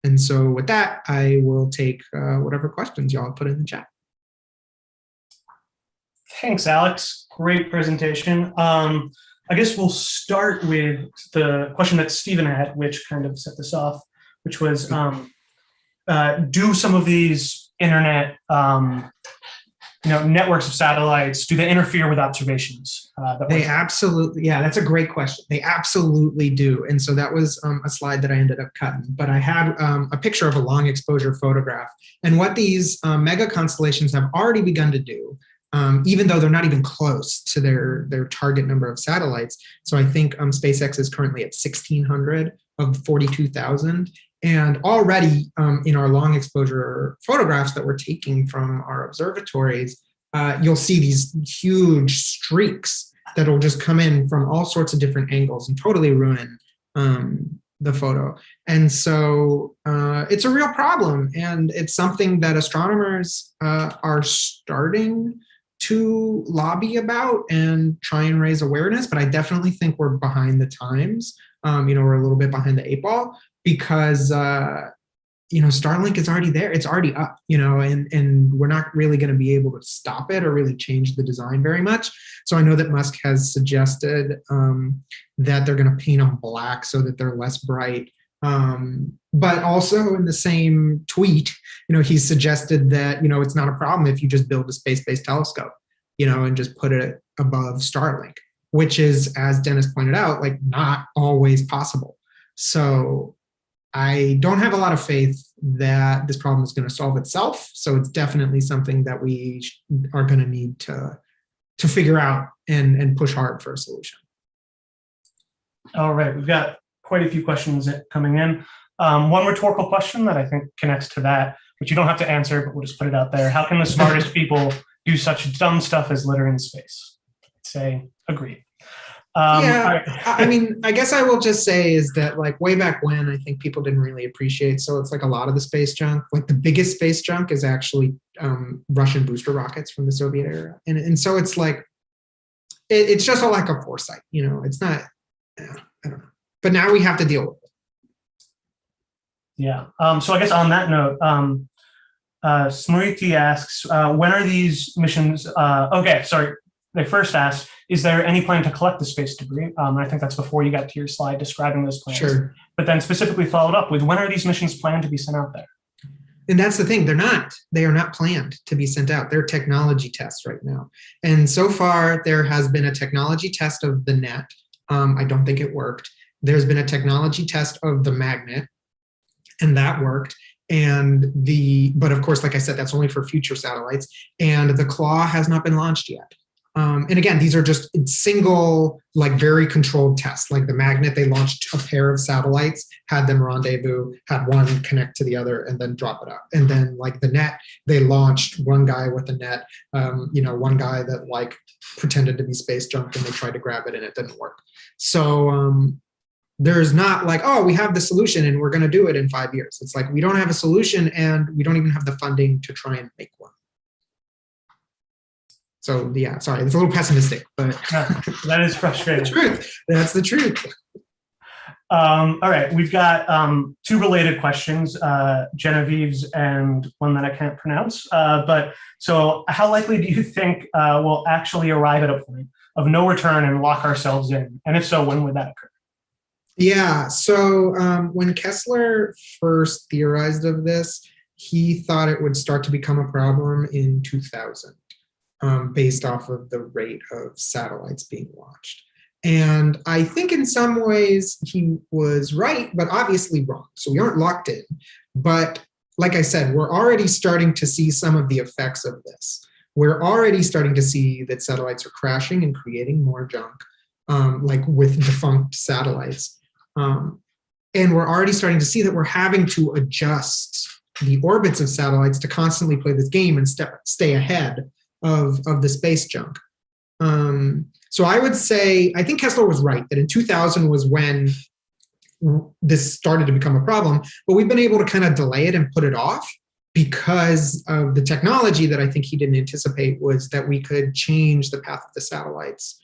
And so with that, I will take whatever questions y'all put in the chat. Thanks, Alex. Great presentation. I guess we'll start with the question that Stephen had, which kind of set this off, which was, do some of these internet networks of satellites, do they interfere with observations? They absolutely, yeah, that's a great question. They absolutely do. And so that was a slide that I ended up cutting, but I had a picture of a long exposure photograph. And what these mega constellations have already begun to do, even though they're not even close to their target number of satellites. So I think SpaceX is currently at 1,600 of 42,000. And already in our long exposure photographs that we're taking from our observatories, you'll see these huge streaks that'll just come in from all sorts of different angles and totally ruin the photo. And so it's a real problem. And it's something that astronomers are starting to lobby about and try and raise awareness. But I definitely think we're behind the times. We're a little bit behind the 8 ball. Because Starlink is already there, it's already up, and we're not really going to be able to stop it or really change the design very much. So I know that Musk has suggested that they're going to paint them black so that they're less bright. But also in the same tweet, he's suggested that it's not a problem if you just build a space-based telescope, and just put it above Starlink, which is, as Dennis pointed out, like not always possible. So I don't have a lot of faith that this problem is going to solve itself. So it's definitely something that we are going to need to figure out and push hard for a solution. All right, we've got quite a few questions coming in. One rhetorical question that I think connects to that, which you don't have to answer, but we'll just put it out there. How can the smartest people do such dumb stuff as litter in space? I'd say agree. I guess I will just say is that like way back when, I think people didn't really appreciate. So it's like a lot of the space junk, like the biggest space junk is actually Russian booster rockets from the Soviet era. And so it's like, it's just a lack of foresight, it's not, I don't know. But now we have to deal with it. Yeah. So I guess on that note, Smriti asks, when are these missions? They first asked, is there any plan to collect the space debris? I think that's before you got to your slide describing those plans. Sure. But then specifically followed up with, when are these missions planned to be sent out there? And that's the thing, they are not planned to be sent out. They're technology tests right now. And so far there has been a technology test of the net. I don't think it worked. There's been a technology test of the magnet, and that worked. But of course, like I said, that's only for future satellites. And the claw has not been launched yet. And again, these are just single, like very controlled tests. Like the magnet, they launched a pair of satellites, had them rendezvous, had one connect to the other, and then drop it up. And then like the net, they launched one guy with the net, one guy that like pretended to be space junk and they tried to grab it and it didn't work. So there's not like, oh, we have the solution and we're going to do it in 5 years. It's like, we don't have a solution and we don't even have the funding to try and make one. So yeah, sorry, it's a little pessimistic, but that is frustrating. That's the truth. All right, we've got two related questions, Genevieve's and one that I can't pronounce. But so how likely do you think we'll actually arrive at a point of no return and lock ourselves in? And if so, when would that occur? Yeah, so when Kessler first theorized of this, he thought it would start to become a problem in 2000, based off of the rate of satellites being launched. And I think in some ways he was right, but obviously wrong. So we aren't locked in. But like I said, we're already starting to see some of the effects of this. We're already starting to see that satellites are crashing and creating more junk, like with defunct satellites. And we're already starting to see that we're having to adjust the orbits of satellites to constantly play this game and stay ahead of the space junk. So I would say, I think Kessler was right, that in 2000 was when this started to become a problem, but we've been able to kind of delay it and put it off because of the technology that I think he didn't anticipate, was that we could change the path of the satellites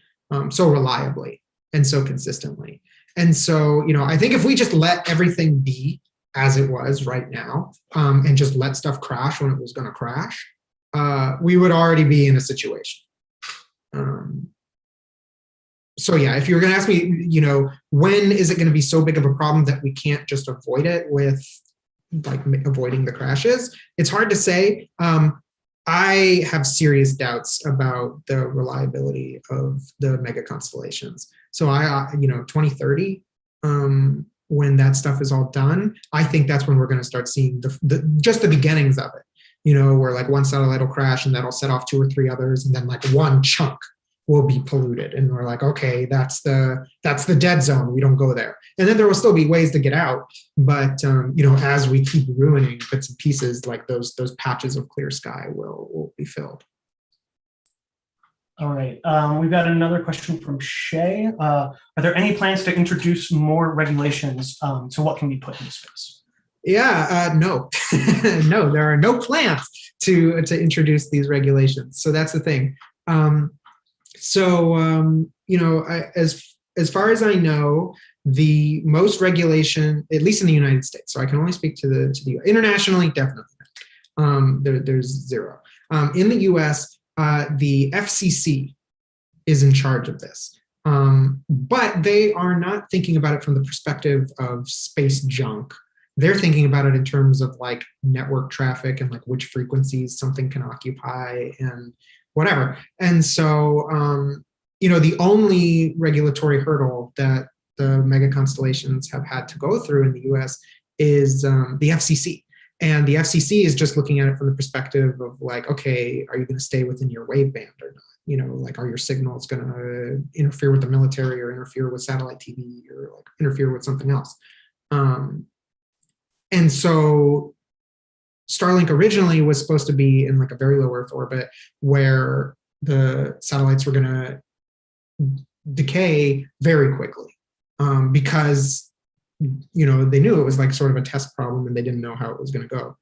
so reliably and so consistently. And so, I think if we just let everything be as it was right now, and just let stuff crash when it was going to crash, we would already be in a situation. So yeah, if you're going to ask me, when is it going to be so big of a problem that we can't just avoid it with like avoiding the crashes? It's hard to say. I have serious doubts about the reliability of the mega constellations. So 2030, when that stuff is all done, I think that's when we're going to start seeing just the beginnings of it. Where like one satellite will crash and that'll set off 2 or 3 others, and then like one chunk will be polluted, and we're like, okay, that's the dead zone. We don't go there, and then there will still be ways to get out. But as we keep ruining bits and pieces, like those patches of clear sky will be filled. All right, we've got another question from Shay. Are there any plans to introduce more regulations to what can be put into space? Yeah, no, no, there are no plans to introduce these regulations. So that's the thing. As far as I know, the most regulation, at least in the United States, so I can only speak to the internationally, definitely. There's zero. In the US, the FCC is in charge of this. But they are not thinking about it from the perspective of space junk. They're thinking about it in terms of like network traffic and like which frequencies something can occupy and whatever. And so, the only regulatory hurdle that the mega constellations have had to go through in the US is the FCC. And the FCC is just looking at it from the perspective of like, okay, are you going to stay within your waveband or not? Like, are your signals going to interfere with the military or interfere with satellite TV or like interfere with something else? And so Starlink originally was supposed to be in like a very low Earth orbit where the satellites were going to decay very quickly, because they knew it was like sort of a test problem and they didn't know how it was going to go.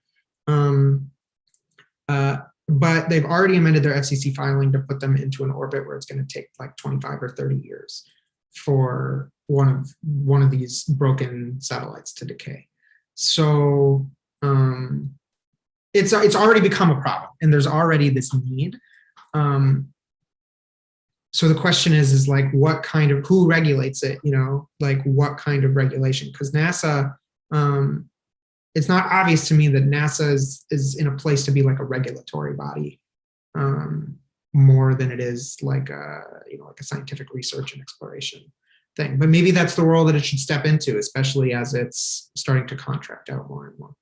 But they've already amended their FCC filing to put them into an orbit where it's going to take like 25 or 30 years for one of these broken satellites to decay. So it's already become a problem, and there's already this need. So the question is like, who regulates it? Like what kind of regulation? Because NASA, it's not obvious to me that NASA is in a place to be like a regulatory body, more than it is like a scientific research and exploration thing. But maybe that's the role that it should step into, especially as it's starting to contract out more and more.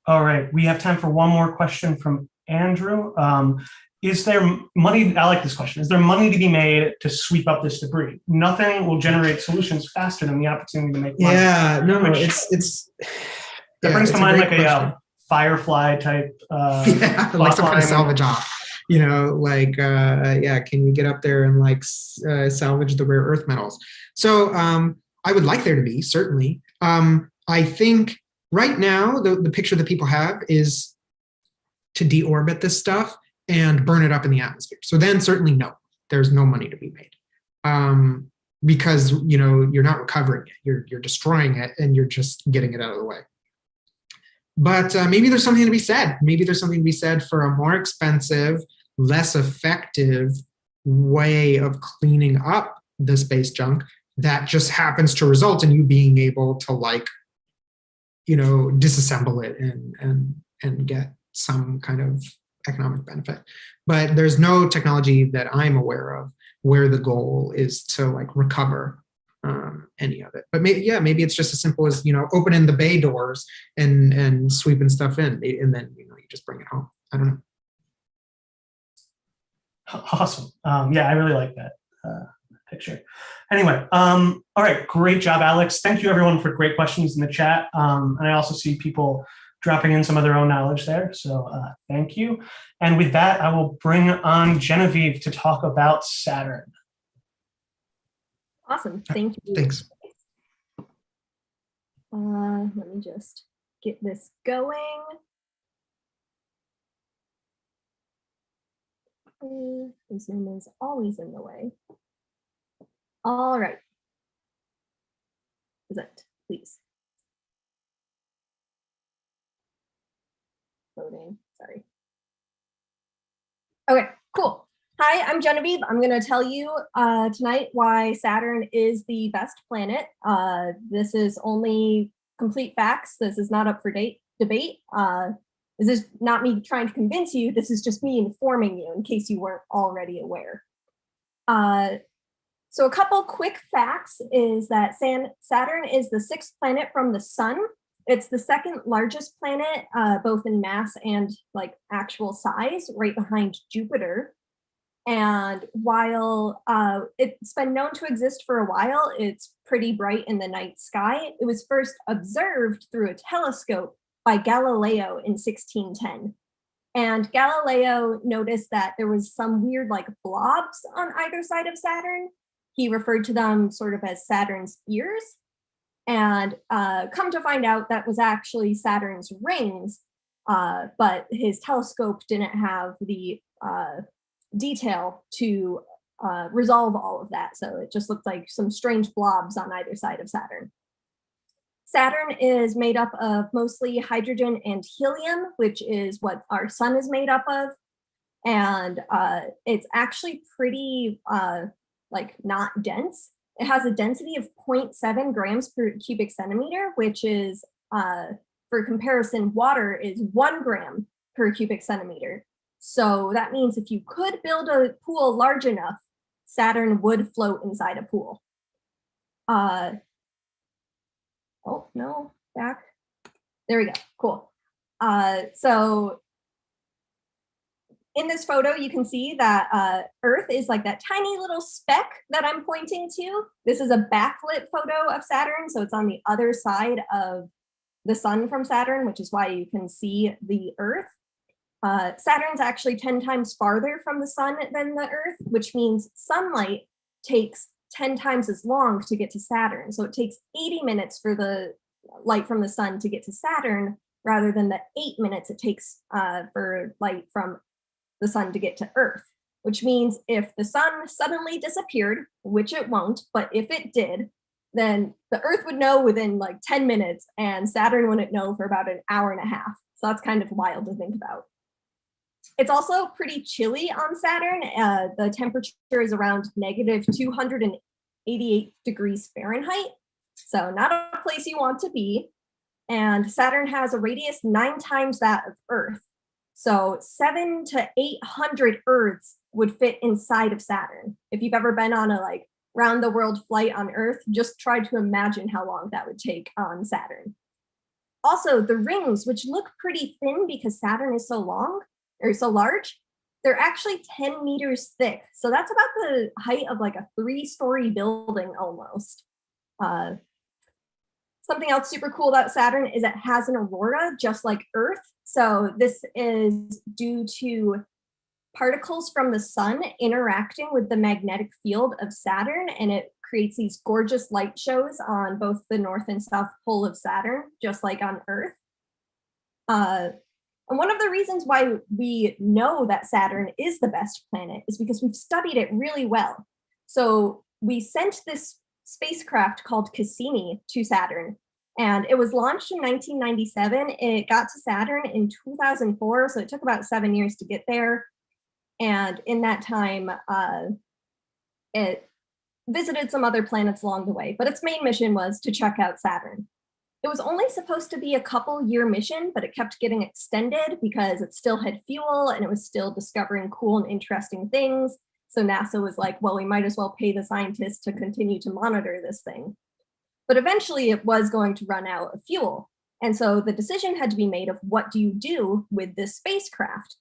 All right, we have time for one more question from Andrew. Is there money, I like this question, is there money to be made to sweep up this debris? Nothing will generate solutions faster than the opportunity to make money. Yeah, no, That brings to mind like a Firefly type like some kind of salvage off. Can you get up there and like salvage the rare earth metals? So I would like there to be, certainly. I think right now the picture that people have is to deorbit this stuff and burn it up in the atmosphere. So then certainly no, there's no money to be made. because you're not recovering it. You're destroying it, and you're just getting it out of the way. But maybe there's something to be said. Maybe there's something to be said for a more expensive, less effective way of cleaning up the space junk that just happens to result in you being able to disassemble it and get some kind of economic benefit. But there's no technology that I'm aware of where the goal is to recover any of it. But maybe it's just as simple as opening the bay doors and sweeping stuff in, and then you just bring it home. I don't know. Awesome. Yeah, I really like that picture. Anyway, all right, great job, Alex. Thank you everyone for great questions in the chat. And I also see people dropping in some of their own knowledge there. So thank you. And with that, I will bring on Genevieve to talk about Saturn. Awesome. Thank you. Thanks. Let me just get this going. The Zoom is always in the way. All right. Present, please. Loading, sorry. Okay, cool. Hi, I'm Genevieve. I'm going to tell you tonight why Saturn is the best planet. This is only complete facts. This is not up for debate. This is not me trying to convince you. This is just me informing you in case you weren't already aware. So a couple quick facts is that Saturn is the 6th planet from the sun. It's the 2nd largest planet, both in mass and actual size, right behind Jupiter. And while it's been known to exist for a while, it's pretty bright in the night sky. It was first observed through a telescope by Galileo in 1610. And Galileo noticed that there was some weird blobs on either side of Saturn. He referred to them sort of as Saturn's ears. And come to find out that was actually Saturn's rings, but his telescope didn't have the detail to resolve all of that. So it just looked like some strange blobs on either side of Saturn. Saturn is made up of mostly hydrogen and helium, which is what our sun is made up of. And it's actually pretty not dense. It has a density of 0.7 grams per cubic centimeter, which is, for comparison, water is 1 gram per cubic centimeter. So that means if you could build a pool large enough, Saturn would float inside a pool. Oh, no, back. There we go, cool. So in this photo, you can see that Earth is that tiny little speck that I'm pointing to. This is a backlit photo of Saturn, so it's on the other side of the sun from Saturn, which is why you can see the Earth. Saturn's actually 10 times farther from the sun than the Earth, which means sunlight takes 10 times as long to get to Saturn. So it takes 80 minutes for the light from the sun to get to Saturn, rather than the 8 minutes it takes for light from the sun to get to Earth, which means if the sun suddenly disappeared, which it won't, but if it did, then the Earth would know within 10 minutes and Saturn wouldn't know for about an hour and a half. So that's kind of wild to think about. It's also pretty chilly on Saturn. The temperature is around negative 288 degrees Fahrenheit. So not a place you want to be. And Saturn has a radius 9 times that of Earth. So 700 to 800 Earths would fit inside of Saturn. If you've ever been on a round the world flight on Earth, just try to imagine how long that would take on Saturn. Also, the rings, which look pretty thin because Saturn is so long or so large, they're actually 10 meters thick. So that's about the height of a 3-story building almost. Something else super cool about Saturn is it has an aurora just like Earth. So this is due to particles from the sun interacting with the magnetic field of Saturn, and it creates these gorgeous light shows on both the north and south pole of Saturn, just like on Earth. And one of the reasons why we know that Saturn is the best planet is because we've studied it really well. So we sent this spacecraft called Cassini to Saturn, and it was launched in 1997. It got to Saturn in 2004, so it took about 7 years to get there. And in that time, it visited some other planets along the way, but its main mission was to check out Saturn. It was only supposed to be a couple-year mission, but it kept getting extended because it still had fuel and it was still discovering cool and interesting things. So NASA was like, well, we might as well pay the scientists to continue to monitor this thing. But eventually it was going to run out of fuel. And so the decision had to be made of what do you do with this spacecraft?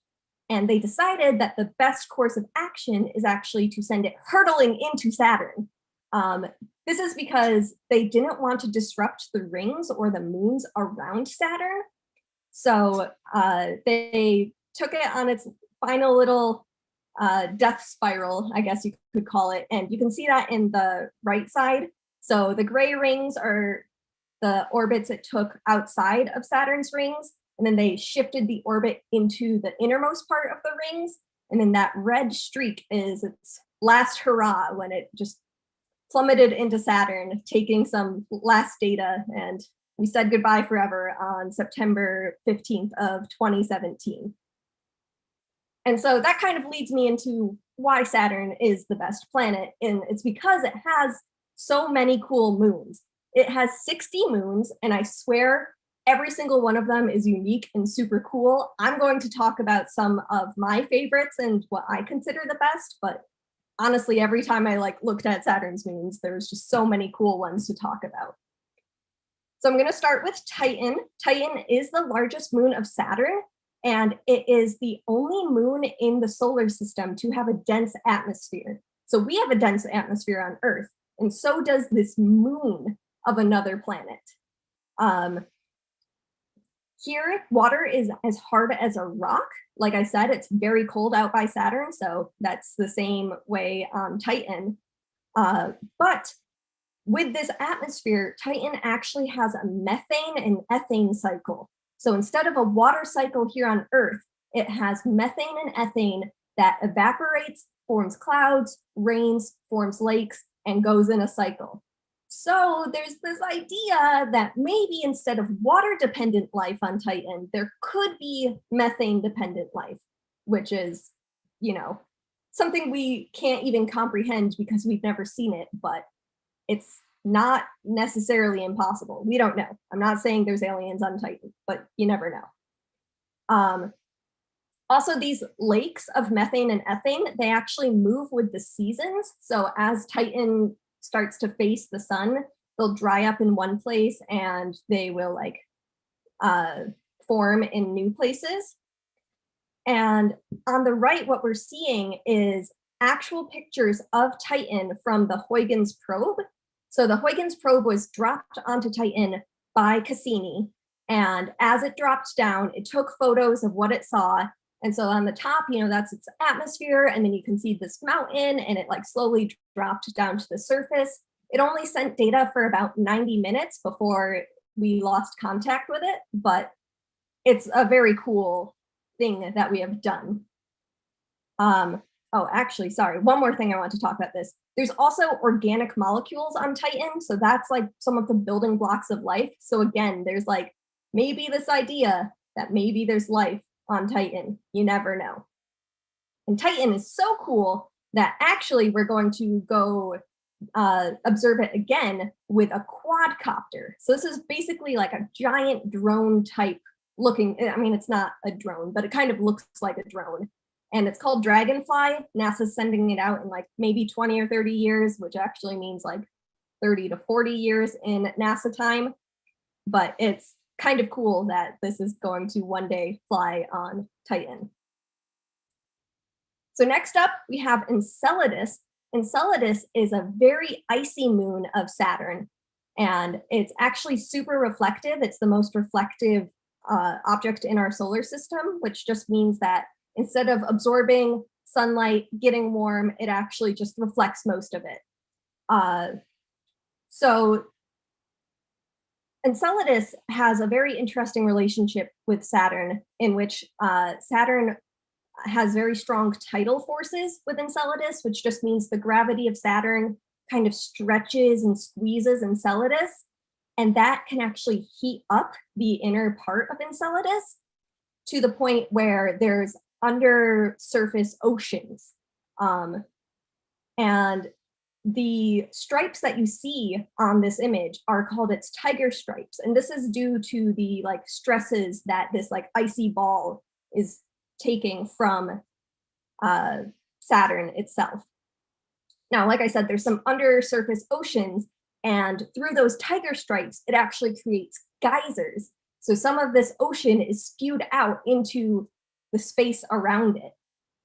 And they decided that the best course of action is actually to send it hurtling into Saturn. This is because they didn't want to disrupt the rings or the moons around Saturn. So they took it on its final little death spiral, I guess you could call it. And you can see that in the right side. So the gray rings are the orbits it took outside of Saturn's rings. And then they shifted the orbit into the innermost part of the rings. And then that red streak is its last hurrah when it just plummeted into Saturn, taking some last data. And we said goodbye forever on September 15th of 2017. And so that kind of leads me into why Saturn is the best planet. And it's because it has so many cool moons. It has 60 moons, and I swear every single one of them is unique and super cool. I'm going to talk about some of my favorites and what I consider the best, but honestly, every time I looked at Saturn's moons, there's just so many cool ones to talk about. So I'm going to start with Titan. Titan is the largest moon of Saturn, and it is the only moon in the solar system to have a dense atmosphere. So we have a dense atmosphere on Earth, and so does this moon of another planet. Here, water is as hard as a rock. Like I said, it's very cold out by Saturn, so that's the same way on Titan. But with this atmosphere, Titan actually has a methane and ethane cycle. So instead of a water cycle here on Earth, it has methane and ethane that evaporates, forms clouds, rains, forms lakes, and goes in a cycle. So there's this idea that maybe instead of water-dependent life on Titan, there could be methane-dependent life, which is, something we can't even comprehend because we've never seen it, but it's not necessarily impossible. We don't know. I'm not saying there's aliens on Titan, but you never know. Also, these lakes of methane and ethane, they actually move with the seasons. So as Titan starts to face the sun, they'll dry up in one place and they will form in new places. And on the right, what we're seeing is actual pictures of Titan from the Huygens probe. So the Huygens probe was dropped onto Titan by Cassini. And as it dropped down, it took photos of what it saw. And so on the top, that's its atmosphere. And then you can see this mountain, and it slowly dropped down to the surface. It only sent data for about 90 minutes before we lost contact with it, but it's a very cool thing that we have done. Oh, actually, sorry. One more thing I want to talk about this. There's also organic molecules on Titan. So that's some of the building blocks of life. So again, there's maybe this idea that maybe there's life on Titan. You never know. And Titan is so cool that actually we're going to go observe it again with a quadcopter. So this is basically a giant drone type looking, it's not a drone, but it kind of looks like a drone. And it's called Dragonfly. NASA's sending it out in maybe 20 or 30 years, which actually means 30 to 40 years in NASA time. But it's kind of cool that this is going to one day fly on Titan. So next up, we have Enceladus. Enceladus is a very icy moon of Saturn, and it's actually super reflective. It's the most reflective object in our solar system, which just means that instead of absorbing sunlight, getting warm, it actually just reflects most of it. So Enceladus has a very interesting relationship with Saturn, in which Saturn has very strong tidal forces with Enceladus, which just means the gravity of Saturn kind of stretches and squeezes Enceladus, and that can actually heat up the inner part of Enceladus to the point where there's under surface oceans. And the stripes that you see on this image are called its tiger stripes. And this is due to the like stresses that this like icy ball is taking from Saturn itself. Now, like I said, there's some undersurface oceans, and through those tiger stripes, it actually creates geysers. So some of this ocean is spewed out into the space around it.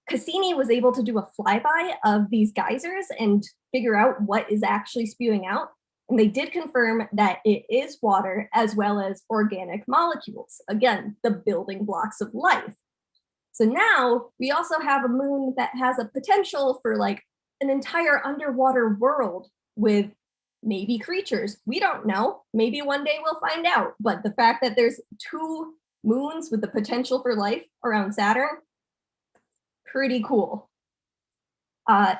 Cassini was able to do a flyby of these geysers and figure out what is actually spewing out. And they did confirm that it is water as well as organic molecules. Again, the building blocks of life. So now we also have a moon that has a potential for like an entire underwater world with maybe creatures. We don't know. Maybe one day we'll find out. But the fact that there's 2 moons with the potential for life around Saturn, pretty cool.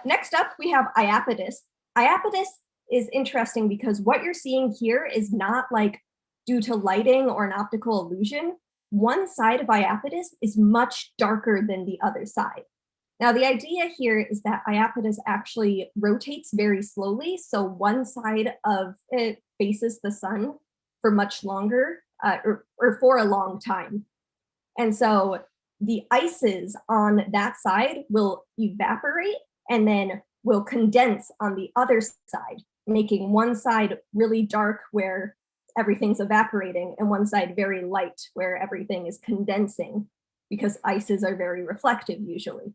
Next up, we have Iapetus. Iapetus is interesting because what you're seeing here is not like due to lighting or an optical illusion. One side of Iapetus is much darker than the other side. Now, the idea here is that Iapetus actually rotates very slowly. So one side of it faces the sun for much longer or for a long time. And so the ices on that side will evaporate and then will condense on the other side, making one side really dark where everything's evaporating and one side very light where everything is condensing, because ices are very reflective usually.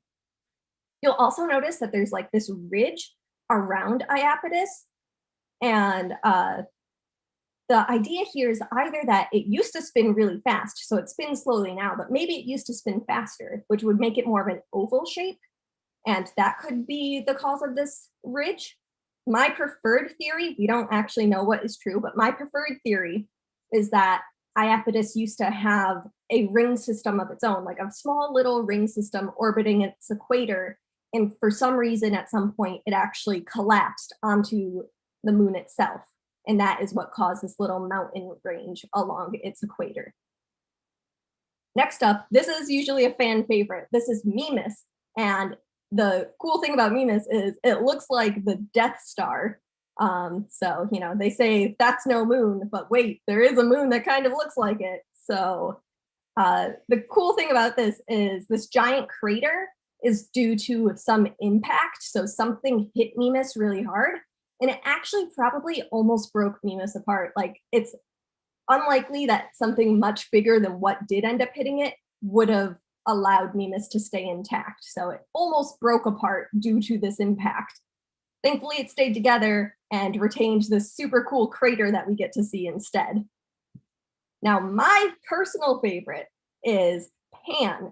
You'll also notice that there's like this ridge around Iapetus, and the idea here is either that it used to spin really fast, so it spins slowly now, but maybe it used to spin faster, which would make it more of an oval shape, and that could be the cause of this ridge. My preferred theory, we don't actually know what is true, but my preferred theory is that Iapetus used to have a ring system of its own, like a small little ring system orbiting its equator, and for some reason at some point it actually collapsed onto the moon itself. And that is what caused this little mountain range along its equator. Next up, this is usually a fan favorite. This is Mimas. And the cool thing about Mimas is it looks like the Death Star. So, you know, they say that's no moon, but wait, there is a moon that kind of looks like it. So the cool thing about this is this giant crater is due to some impact. So something hit Mimas really hard, and it actually probably almost broke Mimas apart. Like, it's unlikely that something much bigger than what did end up hitting it would have allowed Mimas to stay intact. So it almost broke apart due to this impact. Thankfully, it stayed together and retained this super cool crater that we get to see instead. Now, my personal favorite is Pan.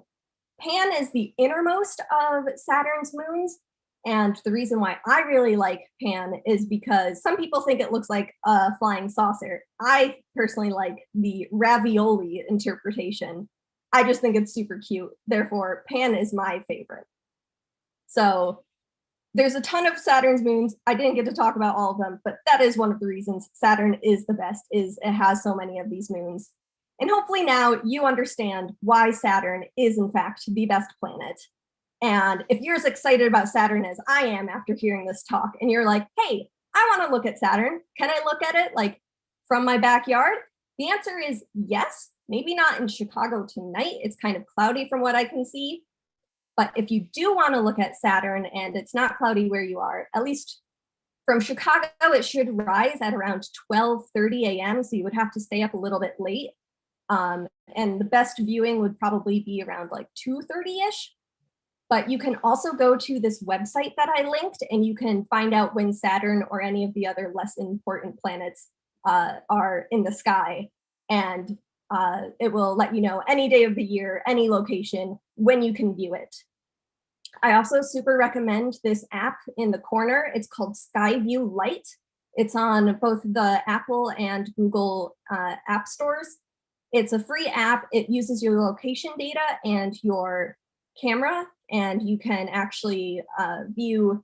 Pan is the innermost of Saturn's moons. And the reason why I really like Pan is because some people think it looks like a flying saucer. I personally like the ravioli interpretation. I just think it's super cute. Therefore, Pan is my favorite. So there's a ton of Saturn's moons. I didn't get to talk about all of them, but that is one of the reasons Saturn is the best, is it has so many of these moons. And hopefully now you understand why Saturn is in fact the best planet. And if you're as excited about Saturn as I am after hearing this talk, and you're like, hey, I want to look at Saturn. Can I look at it like from my backyard? The answer is yes. Maybe not in Chicago tonight. It's kind of cloudy from what I can see. But if you do want to look at Saturn and it's not cloudy where you are, at least from Chicago, it should rise at around 12:30 a.m. So you would have to stay up a little bit late. And the best viewing would probably be around like 2:30-ish. But you can also go to this website that I linked, and you can find out when Saturn or any of the other less important planets are in the sky. And it will let you know any day of the year, any location, when you can view it. I also super recommend this app in the corner. It's called Skyview Lite. It's on both the Apple and Google app stores. It's a free app. It uses your location data and your camera, and you can actually view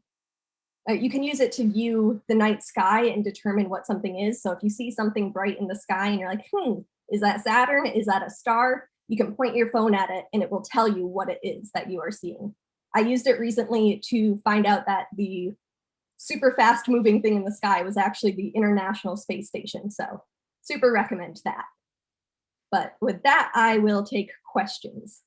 You can use it to view the night sky and determine what something is. So if you see something bright in the sky and you're like, is that Saturn? Is that a star? You can point your phone at it and it will tell you what it is that you are seeing. I used it recently to find out that the super fast moving thing in the sky was actually the International Space Station. So super recommend that. But with that, I will take questions.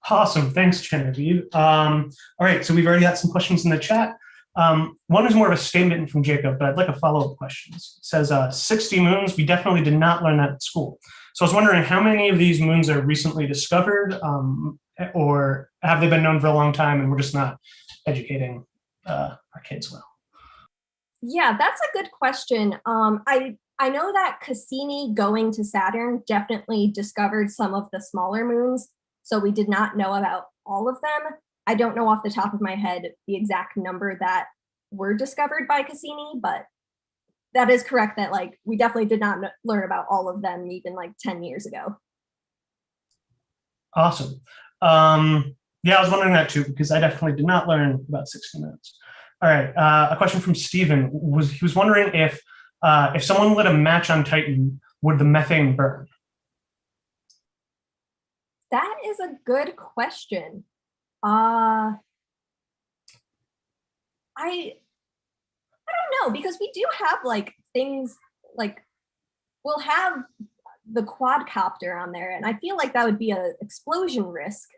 Awesome, thanks, Genevieve. All right, so we've already got some questions in the chat. One is more of a statement from Jacob, but I'd like a follow-up question. It says 60 moons, we definitely did not learn that at school. So I was wondering how many of these moons are recently discovered, or have they been known for a long time and we're just not educating our kids well? Yeah, that's a good question. I know that Cassini going to Saturn definitely discovered some of the smaller moons, so we did not know about all of them. I don't know off the top of my head the exact number that were discovered by Cassini, but that is correct that like we definitely did not learn about all of them even like 10 years ago. Awesome. Yeah, I was wondering that too, because I definitely did not learn about 60 moons. All right, a question from Stephen. He was wondering if someone lit a match on Titan, would the methane burn? That is a good question. I don't know, because we do have like things like we'll have the quadcopter on there, and I feel like that would be an explosion risk.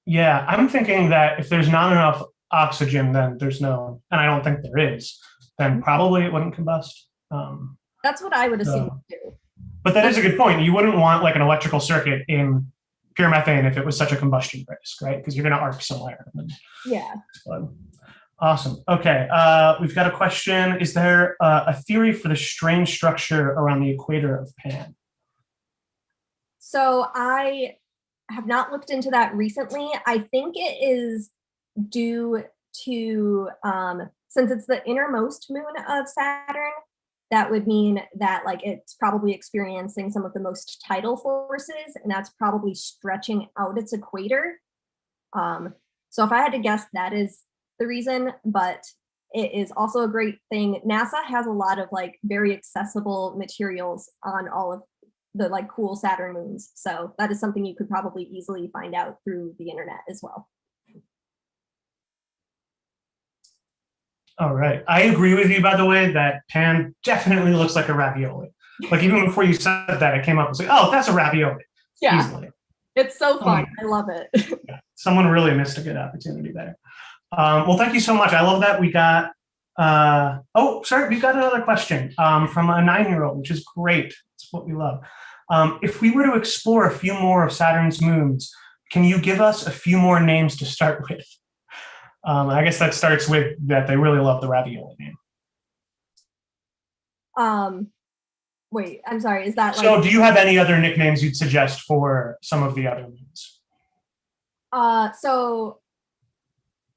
Yeah, I'm thinking that if there's not enough oxygen, then there's no, and I don't think there is, then probably it wouldn't combust. That's what I would assume too. But that is a good point. You wouldn't want like an electrical circuit in pure methane if it was such a combustion risk, right? Because you're going to arc somewhere. And then Yeah. explode. Awesome. Okay, we've got a question. Is there a theory for the strange structure around the equator of Pan? So I have not looked into that recently. I think it is due to, since it's the innermost moon of Saturn, that would mean that like it's probably experiencing some of the most tidal forces, and that's probably stretching out its equator. So if I had to guess, that is the reason, but it is also a great thing. NASA has a lot of like very accessible materials on all of the like cool Saturn moons. So that is something you could probably easily find out through the internet as well. All right. I agree with you, by the way, that Pan definitely looks like a ravioli. Like even before you said that, it came up and was like, oh, that's a ravioli. Yeah, easily. It's so fun. I love it. Yeah. Someone really missed a good opportunity there. Well, thank you so much. I love that we got, oh, sorry, we've got another question from a 9-year-old, which is great. It's what we love. If we were to explore a few more of Saturn's moons, can you give us a few more names to start with? I guess that starts with that they really love the ravioli name. Wait, I'm sorry, is that like... So do you have any other nicknames you'd suggest for some of the other moons? So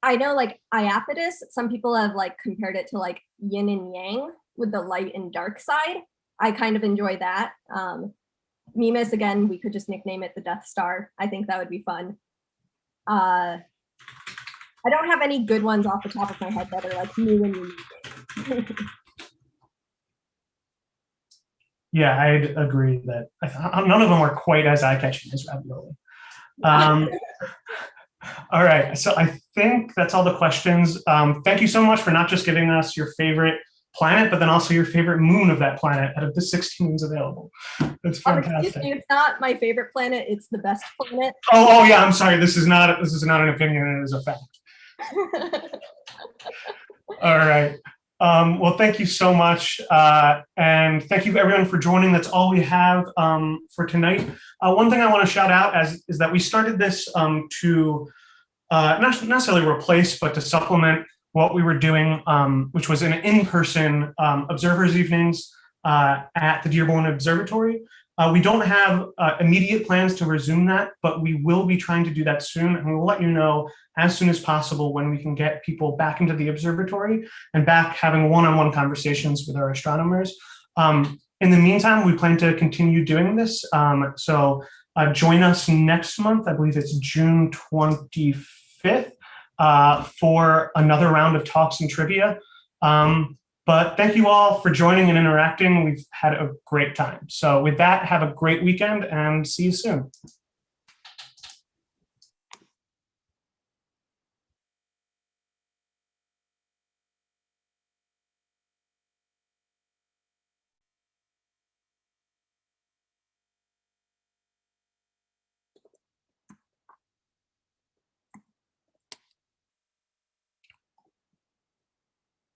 I know like Iapetus, some people have like compared it to like yin and yang with the light and dark side. I kind of enjoy that. Mimas, again, we could just nickname it the Death Star. I think that would be fun. I don't have any good ones off the top of my head that are like new and unique. Yeah, I'd agree that none of them are quite as eye-catching as ravioli. All right, so I think that's all the questions. Thank you so much for not just giving us your favorite planet, but then also your favorite moon of that planet out of the 16 moons available. That's fantastic. Excuse me, it's not my favorite planet, it's the best planet. Oh yeah, I'm sorry. This is not an opinion, it is a fact. All right. Well, thank you so much. And thank you everyone for joining. That's all we have for tonight. One thing I want to shout out is that we started this to not necessarily replace, but to supplement what we were doing, which was an in-person observers evenings at the Dearborn Observatory. We don't have immediate plans to resume that, but we will be trying to do that soon, and we'll let you know as soon as possible when we can get people back into the observatory and back having one-on-one conversations with our astronomers. In the meantime, we plan to continue doing this, so join us next month. I believe it's June 25th for another round of talks and trivia. But thank you all for joining and interacting. We've had a great time. So with that, have a great weekend and see you soon.